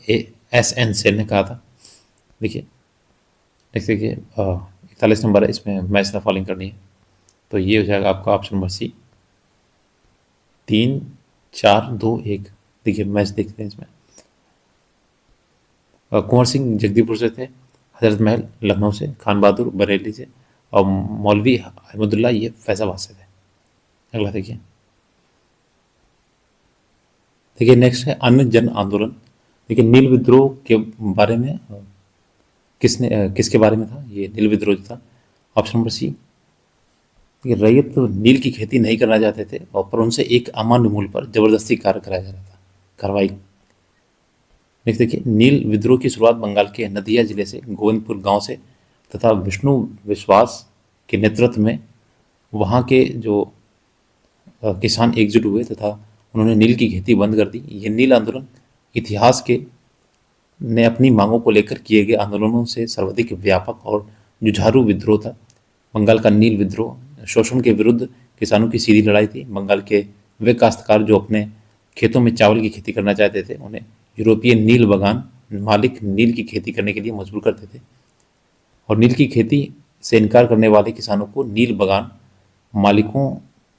S.N. सेन ने कहा था। देखिए नेक्स्ट देखिए 41 नंबर है, इसमें मैच द फॉलोइंग करनी है। तो ये हो जाएगा आपका ऑप्शन नंबर सी, 3, 4, 2, 1। देखिए मैच देखते हैं इसमें। कुंवर सिंह जगदीपुर से थे, हजरत महल लखनऊ से, खान बहादुर बरेली से और मौलवी अहमदुल्ला ये फैजाबाद से थे। अगला देखिए नेक्स्ट है अन्य जन आंदोलन। देखिए नील विद्रोह के बारे में किसके बारे में था? ये नील विद्रोह था, ऑप्शन नंबर सी। देखिए रैयत तो नील की खेती नहीं करना चाहते थे और पर उनसे एक अमान्य मूल्य पर जबरदस्ती कार्य कराया जा रहा था, कार्रवाई। नेक्स्ट देखिए नील विद्रोह की शुरुआत बंगाल के नदिया जिले से गोविंदपुर गांव से तथा विष्णु विश्वास के नेतृत्व में वहाँ के जो किसान एकजुट हुए तथा उन्होंने नील की खेती बंद कर दी। ये नील आंदोलन इतिहास के ने अपनी मांगों को लेकर किए गए आंदोलनों से सर्वाधिक व्यापक और जुझारू विद्रोह था। बंगाल का नील विद्रोह शोषण के विरुद्ध किसानों की सीधी लड़ाई थी। बंगाल के वे काश्तकार जो अपने खेतों में चावल की खेती करना चाहते थे उन्हें यूरोपीय नील बगान मालिक नील की खेती करने के लिए मजबूर करते थे और नील की खेती से इनकार करने वाले किसानों को नील बगान मालिकों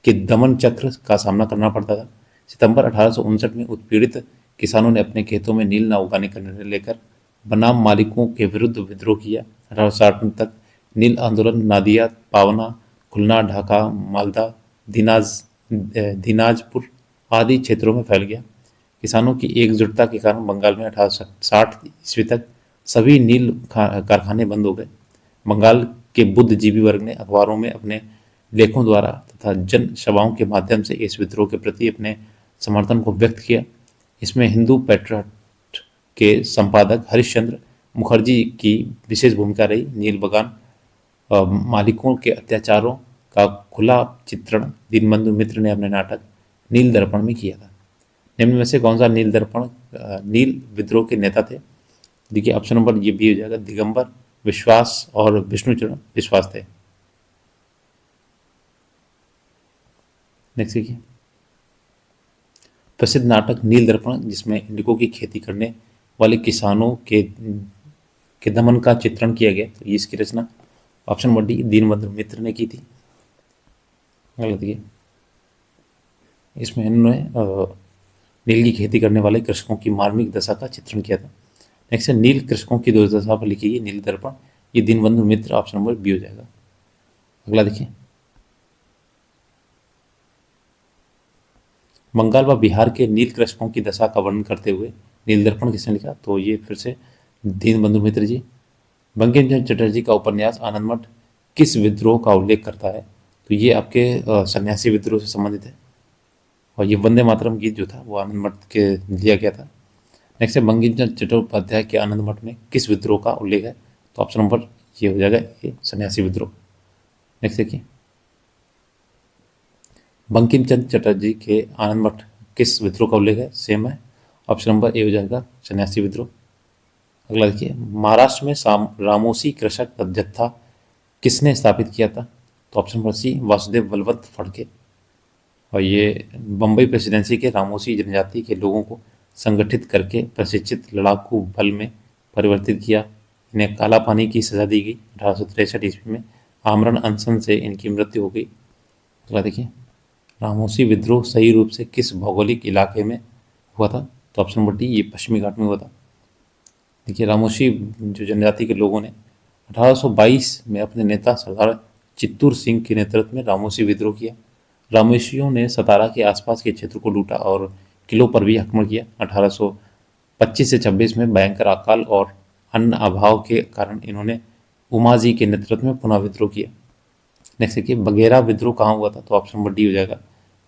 के दमन चक्र का सामना करना पड़ता था। सितंबर 1859 में उत्पीड़ित किसानों ने अपने खेतों में नील न उगाने का निर्णय लेकर बनाम मालिकों के विरुद्ध विद्रोह किया। 1860 तक नील आंदोलन नादिया, पावना, खुलना, ढाका, मालदा, दिनाजपुर आदि क्षेत्रों में फैल गया। किसानों की एकजुटता के कारण बंगाल में 1860 ईस्वी तक सभी नील कारखाने बंद हो गए। बंगाल के बुद्धिजीवी वर्ग ने अखबारों में अपने लेखों द्वारा तथा जन सभाओं के माध्यम से इस विद्रोह के प्रति अपने समर्थन को व्यक्त किया। इसमें हिंदू पैट्रियट के संपादक हरिश्चंद्र मुखर्जी की विशेष भूमिका रही। नील बगान मालिकों के अत्याचारों का खुला चित्रण दीनबंधु मित्र ने अपने नाटक नील दर्पण में किया था। निम्न में से कौन सा नील दर्पण नील विद्रोह के नेता थे? देखिए ऑप्शन नंबर ये बी हो जाएगा, दिगंबर विश्वास और विष्णुचरण विश्वास थे। नेक्स्ट देखिए, प्रसिद्ध नाटक नील दर्पण जिसमें इंडिगो की खेती करने वाले किसानों के दमन का चित्रण किया गया, तो ये इसकी रचना ऑप्शन नंबर डी दीनबंधु मित्र ने की थी। अगला देखिए, इसमें इन्होंने नील की खेती करने वाले कृषकों की मार्मिक दशा का चित्रण किया था। नेक्स्ट है नील कृषकों की दुर्दशा पर लिखी गई नील दर्पण, ये दीनबंधु मित्र ऑप्शन नंबर बी हो जाएगा। अगला देखिए, बंगाल व बिहार के नील कृषकों की दशा का वर्णन करते हुए नील दर्पण किसने लिखा? तो ये फिर से दीनबंधु मित्र जी। बंकिम चंद्र चटर्जी का उपन्यास आनंद मठ किस विद्रोह का उल्लेख करता है? तो ये आपके सन्यासी विद्रोह से संबंधित है, और ये वंदे मातरम गीत जो था वो आनंद मठ के लिया गया था। नेक्स्ट है बंकिम चंद्र चट्टोपाध्याय के आनंद मठ में किस विद्रोह का उल्लेख है? तो ऑप्शन नंबर ये हो जाएगा, ये सन्यासी विद्रोह। नेक्स्ट देखिए, बंकिम चंद्र चटर्जी के आनंद मठ किस विद्रोह का उल्लेख है? सेम है, ऑप्शन नंबर ए हो जाएगा, सन्यासी विद्रोह। अगला देखिए, महाराष्ट्र में रामोसी कृषक जत्था किसने स्थापित किया था? तो option number C Vasudev Balwant Phadke, और ये बम्बई प्रेसिडेंसी के रामोसी जनजाति के लोगों को संगठित करके प्रशिक्षित लड़ाकू बल में परिवर्तित किया। इन्हें काला पानी की सजा दी गई। 1863 ईस्वी में आमरण अनशन से इनकी मृत्यु हो गई। अगला देखिए, रामोसी विद्रोह सही रूप से किस भौगोलिक इलाके में हुआ था? तो ऑप्शन नंबर डी ये पश्चिमी घाट में हुआ था। देखिए, रामोसी जो जनजाति के लोगों ने 1822 में अपने नेता सरदार चित्तूर सिंह के नेतृत्व में रामोसी विद्रोह किया। रामोसियों ने सतारा के आसपास के क्षेत्र को लूटा और किलों पर भी आक्रमण किया। 1825 से 26 में भयंकर अकाल और अन्न अभाव के कारण इन्होंने उमाजी के नेतृत्व में पुनः विद्रोह किया। नेक्स्ट देखिए, बघेरा विद्रोह कहाँ हुआ था? तो ऑप्शन नंबर डी हो जाएगा,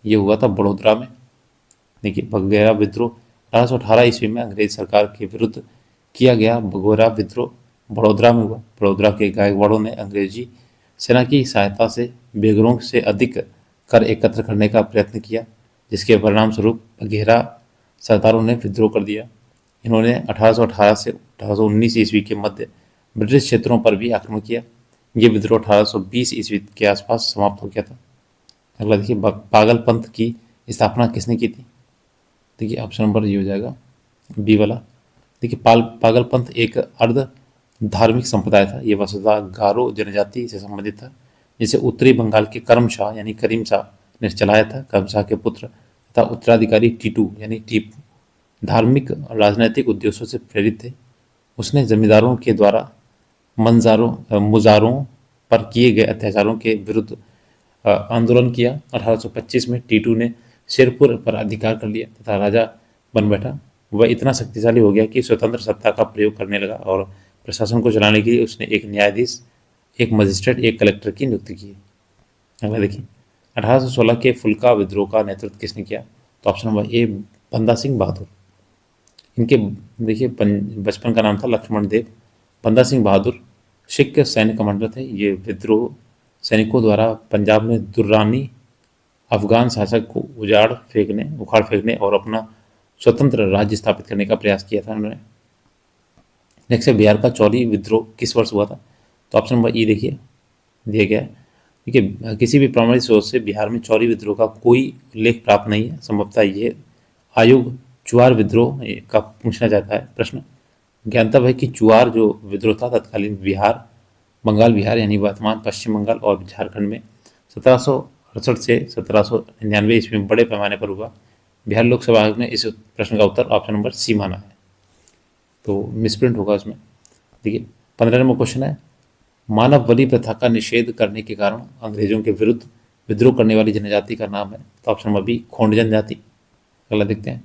ये हुआ था बड़ोदरा में। देखिए, बघेरा विद्रोह 1818 ईस्वी में अंग्रेज सरकार के विरुद्ध किया गया बघेरा विद्रोह बड़ोदरा में हुआ। बड़ोदरा के गायकवाड़ों ने अंग्रेजी सेना की सहायता से बेघरों से अधिक कर एकत्र करने का प्रयत्न किया, जिसके परिणाम स्वरूप बघेरा सरदारों ने विद्रोह कर दिया। इन्होंने 1818 से 1819 ईस्वी के मध्य ब्रिटिश क्षेत्रों पर भी आक्रमण किया। ये विद्रोह 1820 ईस्वी के आसपास समाप्त हो गया था। अगला देखिए, पागल पंथ की स्थापना किसने की थी? देखिए, ऑप्शन नंबर ये हो जाएगा, बी वाला। देखिए, पागल पंथ एक अर्ध धार्मिक संप्रदाय था। ये वसुधा गारो जनजाति से संबंधित था, जिसे उत्तरी बंगाल के करम शाह यानी करीम शाह ने चलाया था। करम शाह के पुत्र तथा उत्तराधिकारी टीटू यानी टीपू धार्मिक और राजनैतिक उद्देश्यों से प्रेरित थे। उसने जमींदारों के द्वारा मुजारों पर किए गए अत्याचारों के विरुद्ध आंदोलन किया। 1825 में टीटू ने शेरपुर पर अधिकार कर लिया तथा राजा बन बैठा। वह इतना शक्तिशाली हो गया कि स्वतंत्र सत्ता का प्रयोग करने लगा और प्रशासन को चलाने के लिए उसने एक न्यायाधीश, एक मजिस्ट्रेट, एक कलेक्टर की नियुक्ति की। अगला देखिए, 1816 के फुल्का विद्रोह का नेतृत्व किसने किया? तो ऑप्शन नंबर ए बंदा सिंह बहादुर। इनके देखिए बचपन का नाम था लक्ष्मण देव। बंदा सिंह बहादुर सिख सैन्य कमांडर थे। ये विद्रोह सैनिकों द्वारा पंजाब में दुर्रानी अफगान शासक को उखाड़ फेंकने और अपना स्वतंत्र राज्य स्थापित करने का प्रयास किया था उन्होंने। नेक्स्ट है, बिहार का चौरी विद्रोह किस वर्ष हुआ था? तो ऑप्शन नंबर ई देखिए दिया गया है। देखिए, किसी भी प्रामाणिक स्रोत से बिहार में चौरी विद्रोह का कोई उल्लेख प्राप्त नहीं है। संभवतः ये आयोग चुआर विद्रोह का पूछना चाहता है प्रश्न। ज्ञातव्य है कि चुआर जो विद्रोह था तत्कालीन बंगाल बिहार यानी वर्तमान पश्चिम बंगाल और झारखंड में 1768 से 1799 ईस्वी में बड़े पैमाने पर हुआ। बिहार लोकसभा आयोग ने इस प्रश्न का उत्तर ऑप्शन नंबर सी माना है, तो मिसप्रिंट होगा उसमें। देखिए, 15 नंबर क्वेश्चन है, मानव बलि प्रथा का निषेध करने के कारण अंग्रेजों के विरुद्ध विद्रोह करने वाली जनजाति का नाम है। तो ऑप्शन नंबर बी खोंड जनजाति। अगला देखते हैं,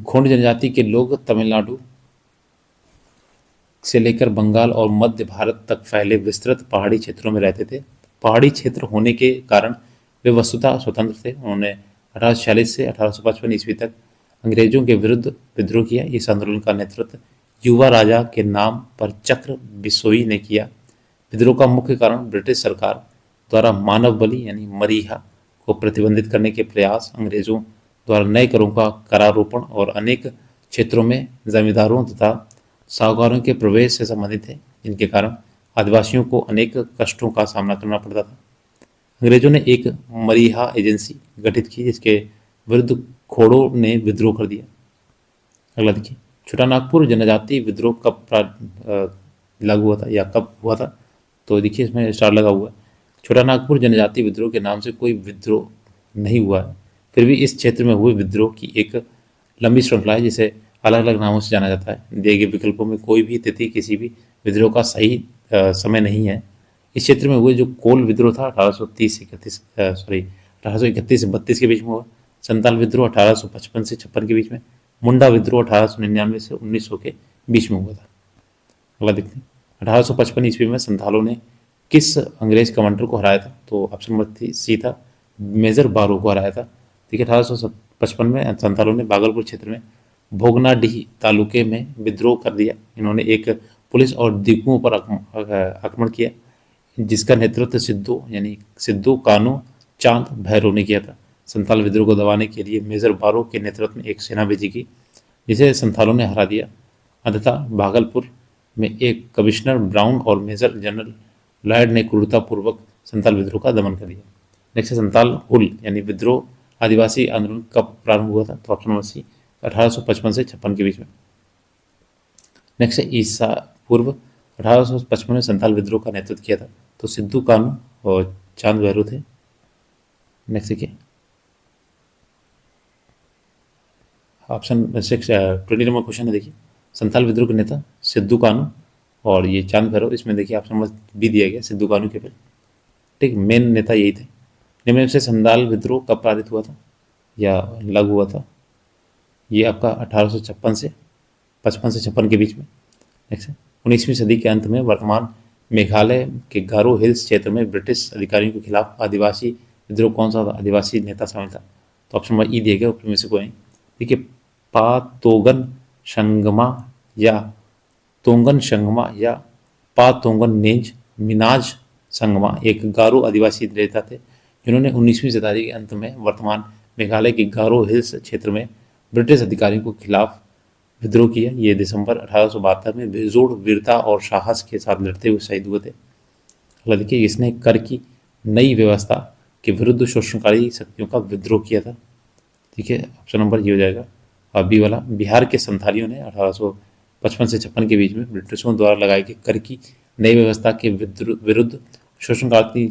खोंड जनजाति के लोग तमिलनाडु से लेकर बंगाल और मध्य भारत तक फैले विस्तृत पहाड़ी क्षेत्रों में रहते थे। पहाड़ी क्षेत्र होने के कारण वे वस्तुतः स्वतंत्र थे। उन्होंने 1846 से 1855 ईस्वी तक अंग्रेजों के विरुद्ध विद्रोह किया। इस आंदोलन का नेतृत्व युवा राजा के नाम पर चक्र बिसोई ने किया। विद्रोह का मुख्य कारण ब्रिटिश सरकार द्वारा मानव बलि यानी मरीहा को प्रतिबंधित करने के प्रयास, अंग्रेजों द्वारा नए करों का करारोपण और अनेक क्षेत्रों में जमींदारों तथा साहूकारों के प्रवेश से संबंधित है, जिनके कारण आदिवासियों को अनेक कष्टों का सामना करना पड़ता था। अंग्रेजों ने एक मरीहा एजेंसी गठित की, जिसके विरुद्ध खोड़ों ने विद्रोह कर दिया। अगला देखिए, छोटानागपुर जनजाति विद्रोह कब लागू हुआ था या कब हुआ था? तो देखिए इसमें स्टार लगा हुआ है। छोटानागपुर जनजाति विद्रोह के नाम से कोई विद्रोह नहीं हुआ है, फिर भी इस क्षेत्र में हुए विद्रोह की एक लंबी श्रृंखला है, जिसे अलग अलग नामों से जाना जाता है। दिए गए विकल्पों में कोई भी तिथि किसी भी विद्रोह का सही समय नहीं है। इस क्षेत्र में हुए जो कोल विद्रोह था 1830 से 32 के बीच में हुआ। संताल विद्रोह 1855 से 56 के बीच में। मुंडा विद्रोह 1899 से 1900 के बीच में हुआ था। अगला देखते हैं, 1855 ईस्वी में संथालों ने किस अंग्रेज कमांडर को हराया था? तो ऑप्शन नंबर सी था, मेजर बारो को हराया था। देखिए 1855 में संथालों ने भागलपुर क्षेत्र में भोगनाडीह तालुके में विद्रोह कर दिया। इन्होंने एक पुलिस और दिगुओं पर आक्रमण किया, जिसका नेतृत्व सिद्धू कानू चांद भैरव ने किया था। संथाल विद्रोह को दबाने के लिए मेजर बारो के नेतृत्व में एक सेना भेजी गई, जिसे संथालों ने हरा दिया। अंततः भागलपुर में एक कमिश्नर ब्राउन और मेजर जनरल लॉयड ने क्रूरतापूर्वक संथाल विद्रोह का दमन कर दिया। नेक्स्ट है संथाल हुल यानी विद्रोह आदिवासी आंदोलन कब प्रारंभ हुआ था? तो ऑप्शन नंबर सी 1855 से 56 के बीच में। नेक्स्ट है ईसा पूर्व 1855 में संथाल विद्रोह का नेतृत्व किया था, तो सिद्धू कानू और चांद भैरव थे। नेक्स्ट देखिए ऑप्शन 20 नंबर क्वेश्चन है। देखिए संथाल विद्रोह के नेता सिद्धू कानू और ये चांद भैरव, इसमें देखिए ऑप्शन नंबर बी दिया गया सिद्धू कानू के पहले। ठीक, मेन नेता यही थे। निम्न में से संथाल विद्रोह कब पारित हुआ था या लागू हुआ था? ये आपका 1856 से 55 से 56 के बीच में। नेक्स्ट है 19वीं सदी के अंत में वर्तमान मेघालय के गारो हिल्स क्षेत्र में ब्रिटिश अधिकारियों के खिलाफ आदिवासी विद्रोह कौन सा आदिवासी नेता शामिल था? तो ऑप्शन नंबर ई दिया गया, ऊपर में से कोई नहीं। देखिए पातोगन संगमा या पातोगन नेंज मिनाज संगमा एक गारो आदिवासी नेता थे, जिन्होंने 19वीं शताब्दी के अंत में वर्तमान मेघालय के गारो हिल्स क्षेत्र में ब्रिटिश अधिकारियों के खिलाफ विद्रोह किया। ये दिसंबर 1872 में बेजोड़ वीरता और साहस के साथ लड़ते हुए शहीद हुए थे। अगला देखिए, इसने कर की नई व्यवस्था के विरुद्ध शोषणकारी शक्तियों का विद्रोह किया था। ठीक है, ऑप्शन नंबर ये हो जाएगा बी वाला। बिहार के संथालियों ने 1855 से 56 के बीच में ब्रिटिशों द्वारा लगाई गई कर की नई व्यवस्था के विरुद्ध शोषणकारी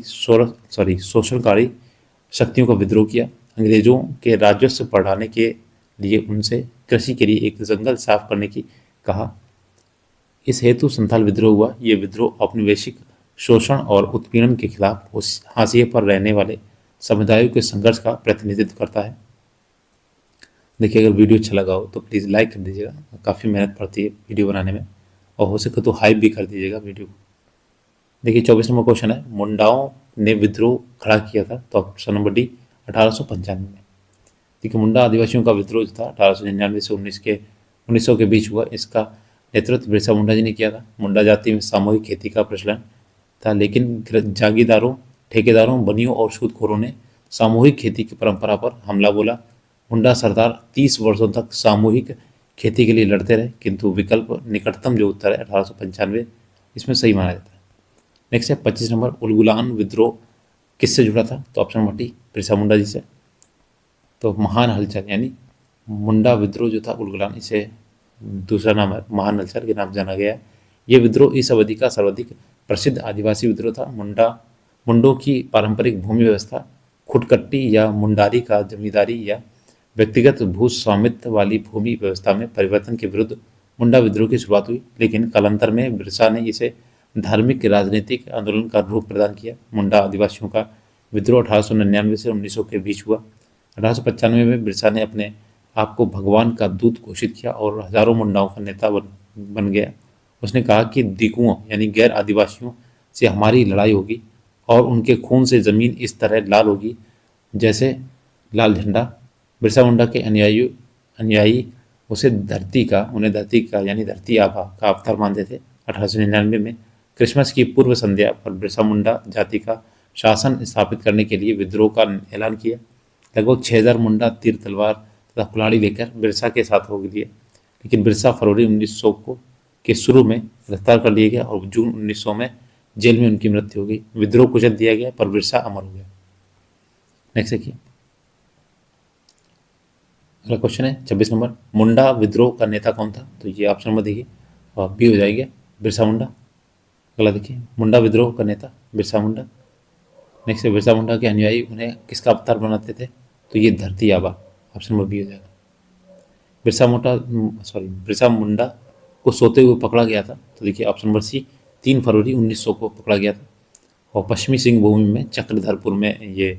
शक्तियों का विद्रोह किया। अंग्रेजों के राजस्व बढ़ाने के लिए उनसे कृषि के लिए एक जंगल साफ करने की कहा। इस हेतु संथाल विद्रोह हुआ। ये विद्रोह औपनिवेशिक शोषण और उत्पीड़न के खिलाफ उस हाशिए पर रहने वाले समुदायों के संघर्ष का प्रतिनिधित्व करता है। देखिए अगर वीडियो अच्छा लगा हो तो प्लीज़ लाइक कर दीजिएगा, काफ़ी मेहनत पड़ती है वीडियो बनाने में, और हो सके तो हाइप भी कर दीजिएगा वीडियो को। देखिए 24 नंबर क्वेश्चन है, मुंडाओं ने विद्रोह खड़ा किया था? तो ऑप्शन नंबर डी 1895 में। देखिए मुंडा आदिवासियों का विद्रोह जो था 1899 से 1900 के बीच हुआ। इसका नेतृत्व बिरसा मुंडा जी ने किया था। मुंडा जाति में सामूहिक खेती का प्रचलन था, लेकिन जागीरदारों, ठेकेदारों, बनियों और सूदखोरों ने सामूहिक खेती की परंपरा पर हमला बोला। मुंडा सरदार 30 वर्षों तक सामूहिक खेती के लिए लड़ते रहे, किंतु विकल्प निकटतम जो उत्तर है 1895 इसमें सही माना जाता है। नेक्स्ट है 25 नंबर, उलगुलान विद्रोह किससे जुड़ा था? तो option number D Birsa Munda ji से। तो महान हलचल यानी मुंडा विद्रोह जो था उलगुलान, इसे दूसरा नाम है महान हलचल के नाम जाना गया है। ये विद्रोह इस अवधि का सर्वाधिक प्रसिद्ध आदिवासी विद्रोह था। मुंडों की पारंपरिक भूमि व्यवस्था खुटकट्टी या मुंडारी का जमींदारी या व्यक्तिगत भू स्वामित्व वाली भूमि व्यवस्था में परिवर्तन के विरुद्ध मुंडा विद्रोह की शुरुआत हुई, लेकिन कालांतर में बिरसा ने इसे धार्मिक राजनीतिक आंदोलन का रूप प्रदान किया। मुंडा आदिवासियों का विद्रोह 1899 से 1900 के बीच हुआ। 1895 में बिरसा ने अपने आप को भगवान का दूत घोषित किया और हजारों मुंडाओं का नेता बन गया। उसने कहा कि दिगुओं यानी गैर आदिवासियों से हमारी लड़ाई होगी और उनके खून से ज़मीन इस तरह लाल होगी जैसे लाल झंडा। बिरसा मुंडा के अनुयायी उन्हें धरती का यानी धरती आबा का अवतार मानते थे। 1899 में क्रिसमस की पूर्व संध्या पर बिरसा मुंडा जाति का शासन स्थापित करने के लिए विद्रोह का ऐलान किया, लगभग 6,000 मुंडा तीर तलवार तथा कुल्हाड़ी लेकर बिरसा के साथ हो लिए, लेकिन बिरसा फरवरी 1900 को के शुरू में गिरफ्तार कर लिया गया और जून 1900 में जेल में उनकी मृत्यु हो गई। विद्रोह कुचल दिया गया पर बिरसा अमर हो गया। नेक्स्ट देखिए, अगला क्वेश्चन है 26 नंबर, मुंडा विद्रोह का नेता कौन था? तो ये ऑप्शन नंबर देखिए और बी हो जाएगा बिरसा मुंडा। अगला देखिए, मुंडा विद्रोह का नेता बिरसा मुंडा। नेक्स्ट है, बिरसा मुंडा के अनुयायी उन्हें किसका अवतार बनाते थे? तो ये धरती आबा, ऑप्शन नंबर बी हो जाएगा। बिरसा मुंडा को सोते हुए पकड़ा गया था, तो देखिए ऑप्शन नंबर सी 3 फरवरी 1900 को पकड़ा गया था। और पश्चिमी सिंह भूमि में चक्रधरपुर में ये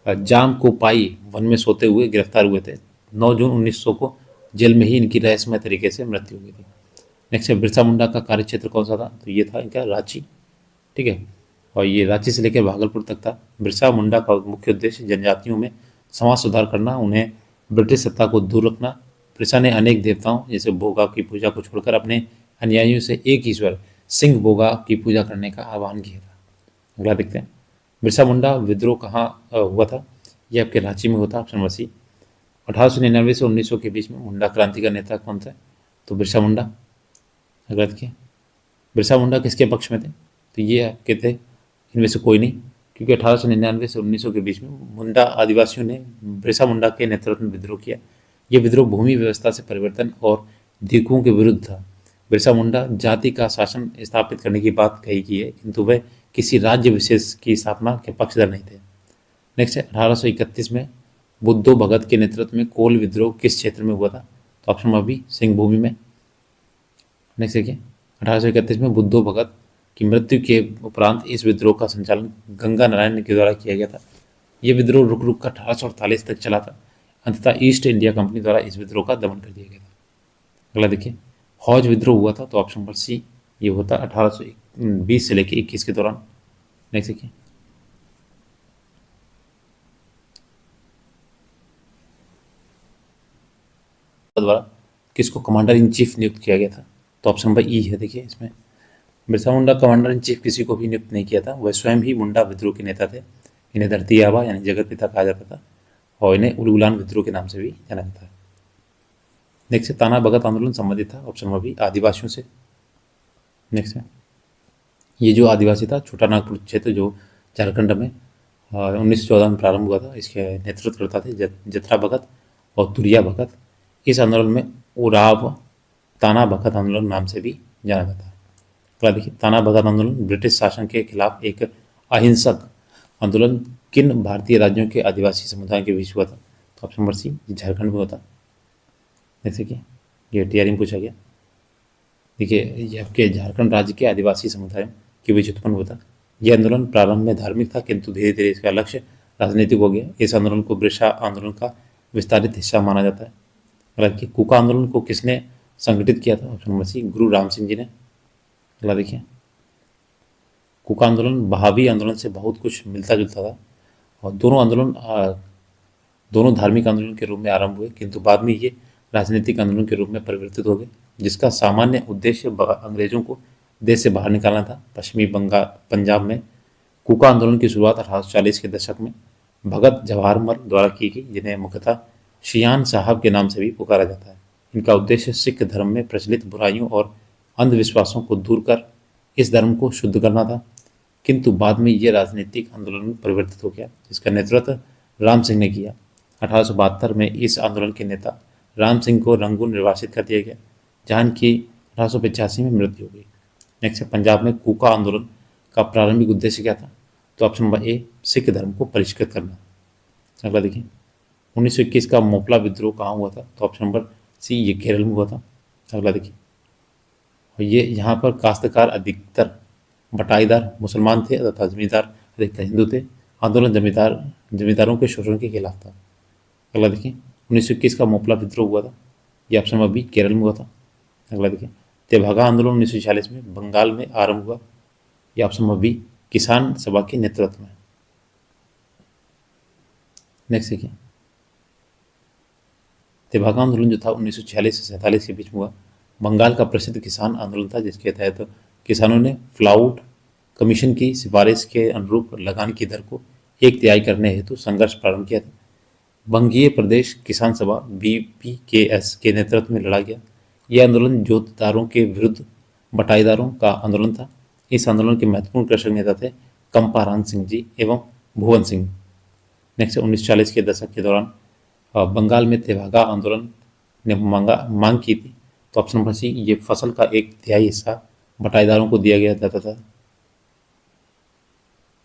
जाम को पाई वन में सोते हुए गिरफ्तार हुए थे। 9 जून 1900 को जेल में ही इनकी रहस्यमय तरीके से मृत्यु हो गई थी। नेक्स्ट है, बिरसा मुंडा का कार्यक्षेत्र कौन सा था? तो ये था इनका रांची, ठीक है, और ये रांची से लेकर भागलपुर तक था। बिरसा मुंडा का मुख्य उद्देश्य जनजातियों में समाज सुधार करना, उन्हें ब्रिटिश सत्ता को दूर रखना। बिरसा ने अनेक देवताओं जैसे बोगा की पूजा को छोड़कर अपने अनुयायियों से एक ईश्वर सिंह बोगा की पूजा करने का आह्वान किया था। अगला देखते हैं, बिरसा मुंडा विद्रोह कहाँ हुआ था? ये आपके रांची में होता, ऑप्शन नंबर सी। 1899 से 1900 के बीच में मुंडा क्रांति का नेता कौन था? तो बिरसा मुंडा। अगला देखिए, बिरसा मुंडा किसके पक्ष में थे? तो ये आपके थे इनमें से कोई नहीं, क्योंकि 1899 से 1900 के बीच में मुंडा आदिवासियों ने बिरसा मुंडा के नेतृत्व में विद्रोह किया। ये विद्रोह भूमि व्यवस्था से परिवर्तन और दीकुओं के विरुद्ध था। बिरसा मुंडा जाति का शासन स्थापित करने की बात कही की है, किंतु वह किसी राज्य विशेष की स्थापना के पक्षधर नहीं थे। नेक्स्ट है, 1831 में बुद्धो भगत के नेतृत्व में कोल विद्रोह किस क्षेत्र में हुआ था? तो ऑप्शन नंबर बी सिंह भूमि में। नेक्स्ट देखिए, 1831 में बुद्धो भगत की मृत्यु के उपरांत इस विद्रोह का संचालन गंगा नारायण के द्वारा किया गया था। यह विद्रोह रुक रुक कर 1848 तक चला था। अंततः ईस्ट इंडिया कंपनी द्वारा इस विद्रोह का दमन कर दिया गया था। अगला देखिए, हौज विद्रोह हुआ था, तो ऑप्शन नंबर सी ये होता 1820 से लेकर 21 के दौरान। नेक्स्ट देखिए, द्वारा किसको कमांडर इन चीफ नियुक्त किया गया था? तो ऑप्शन नंबर ई है। देखिए इसमें Birsa Munda commander in chief किसी को भी नियुक्त नहीं किया था, वह स्वयं ही मुंडा विद्रोह के नेता थे। इन्हें धरती आबा यानी जगत पिता कहा जाता था और इन्हें उलगुलान विद्रोह के नाम से भी जाना जाता है। नेक्स्ट है, ताना भगत आंदोलन संबंधित था, ऑप्शन नंबर बी आदिवासियों से। नेक्स्ट है, ये जो आदिवासी था छोटा नागपुर क्षेत्र जो झारखंड में 1914 में प्रारंभ हुआ था, इसके नेतृत्वकर्ता थे जत्रा भगत और तुरिया भगत। इस आंदोलन में उराव ताना भगत आंदोलन नाम से भी जाना जाता है। अगला देखिए, ताना भगत आंदोलन ब्रिटिश शासन के खिलाफ एक अहिंसक आंदोलन किन भारतीय राज्यों के आदिवासी समुदाय के बीच हुआ था? तो ऑप्शन नंबर सी झारखंड में होता। जैसे कि ये टीआरई में पूछा गया। देखिए, ये आपके झारखंड राज्य के आदिवासी समुदायों के बीच उत्पन्न हुआ था। यह आंदोलन प्रारंभ में धार्मिक था, किंतु धीरे धीरे इसका लक्ष्य राजनीतिक हो गया। इस आंदोलन को बिरसा आंदोलन का विस्तारित हिस्सा माना जाता है। हालांकि कुका आंदोलन को किसने संगठित किया था? ऑप्शन नंबर सी गुरु राम सिंह जी ने। अगला देखिए, कुका आंदोलन बहावी आंदोलन से बहुत कुछ मिलता जुलता था और दोनों धार्मिक आंदोलन के रूप में आरंभ हुए, किंतु बाद में ये राजनीतिक आंदोलन के रूप में परिवर्तित हो गए, जिसका सामान्य उद्देश्य अंग्रेजों को देश से बाहर निकालना था। पश्चिमी पंजाब में कुका आंदोलन की शुरुआत 1840 के दशक में भगत जवाहरमल द्वारा की गई, जिन्हें मुख्यतः शियान साहब के नाम से भी पुकारा जाता है। इनका उद्देश्य सिख धर्म में प्रचलित बुराइयों और अंधविश्वासों को दूर कर इस धर्म को शुद्ध करना था, किंतु बाद में ये राजनीतिक आंदोलन में परिवर्तित हो गया, जिसका नेतृत्व राम सिंह ने किया। 1872 में इस आंदोलन के नेता राम सिंह को रंगून निर्वासित कर दिया गया, जहाँ की 1885 में मृत्यु हो गई। नेक्स्ट, पंजाब में कुका आंदोलन का प्रारंभिक उद्देश्य क्या था? तो ऑप्शन नंबर ए सिख धर्म को परिष्कृत करना। अगला देखिए, 1921 का मोपला विद्रोह कहाँ हुआ था? तो ऑप्शन नंबर सी ये केरल में हुआ था। अगला देखिए, और ये यहाँ पर काश्तकार अधिकतर बटाईदार मुसलमान थे तथा जमींदार अधिकतर हिंदू थे। आंदोलन जमींदारों के शोषण के खिलाफ था। अगला देखिए, 1921 का मोपला विद्रोह हुआ था, ये ऑप्शन नंबर बी केरल में हुआ था। अगला देखिए, तेभागा आंदोलन 1946 में बंगाल में आरंभ हुआ, ये ऑप्शन नंबर बी किसान सभा के नेतृत्व में। नेक्स्ट देखिए, तेभागा आंदोलन जो था 1946 से 47 के बीच में हुआ, बंगाल का प्रसिद्ध किसान आंदोलन था, जिसके तहत किसानों ने फ्लाउड कमीशन की सिफारिश के अनुरूप लगान की दर को 1/3 करने हेतु संघर्ष प्रारंभ किया था। बंगीय प्रदेश किसान सभा BPKS के नेतृत्व में लड़ा गया। यह आंदोलन जोतदारों के विरुद्ध बटाईदारों का आंदोलन था। इस आंदोलन के महत्वपूर्ण कृषक नेता थे कंपारान सिंह जी एवं भुवन सिंह। नेक्स्ट 1940 के दशक के दौरान बंगाल में तेभागा आंदोलन ने मांग की थी। तो ऑप्शन नंबर सी, ये फसल का 1/3 हिस्सा बटाईदारों को दिया गया जाता था।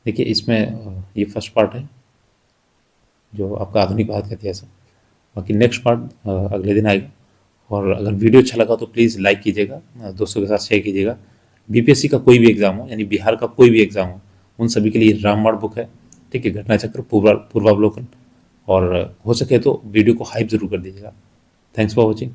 देखिए इसमें ये फर्स्ट पार्ट है जो आपका आधुनिक भारत का इतिहास है। बाकी नेक्स्ट पार्ट अगले दिन आएगा। और अगर वीडियो अच्छा लगा तो प्लीज़ लाइक कीजिएगा, दोस्तों के साथ शेयर कीजिएगा। BPSC का कोई भी एग्जाम हो, यानी बिहार का कोई भी एग्जाम हो, उन सभी के लिए रामबाण बुक है, ठीक है, घटना चक्र, पूर्वावलोकन। और हो सके तो वीडियो को हाइप जरूर कर दीजिएगा। Thanks for watching.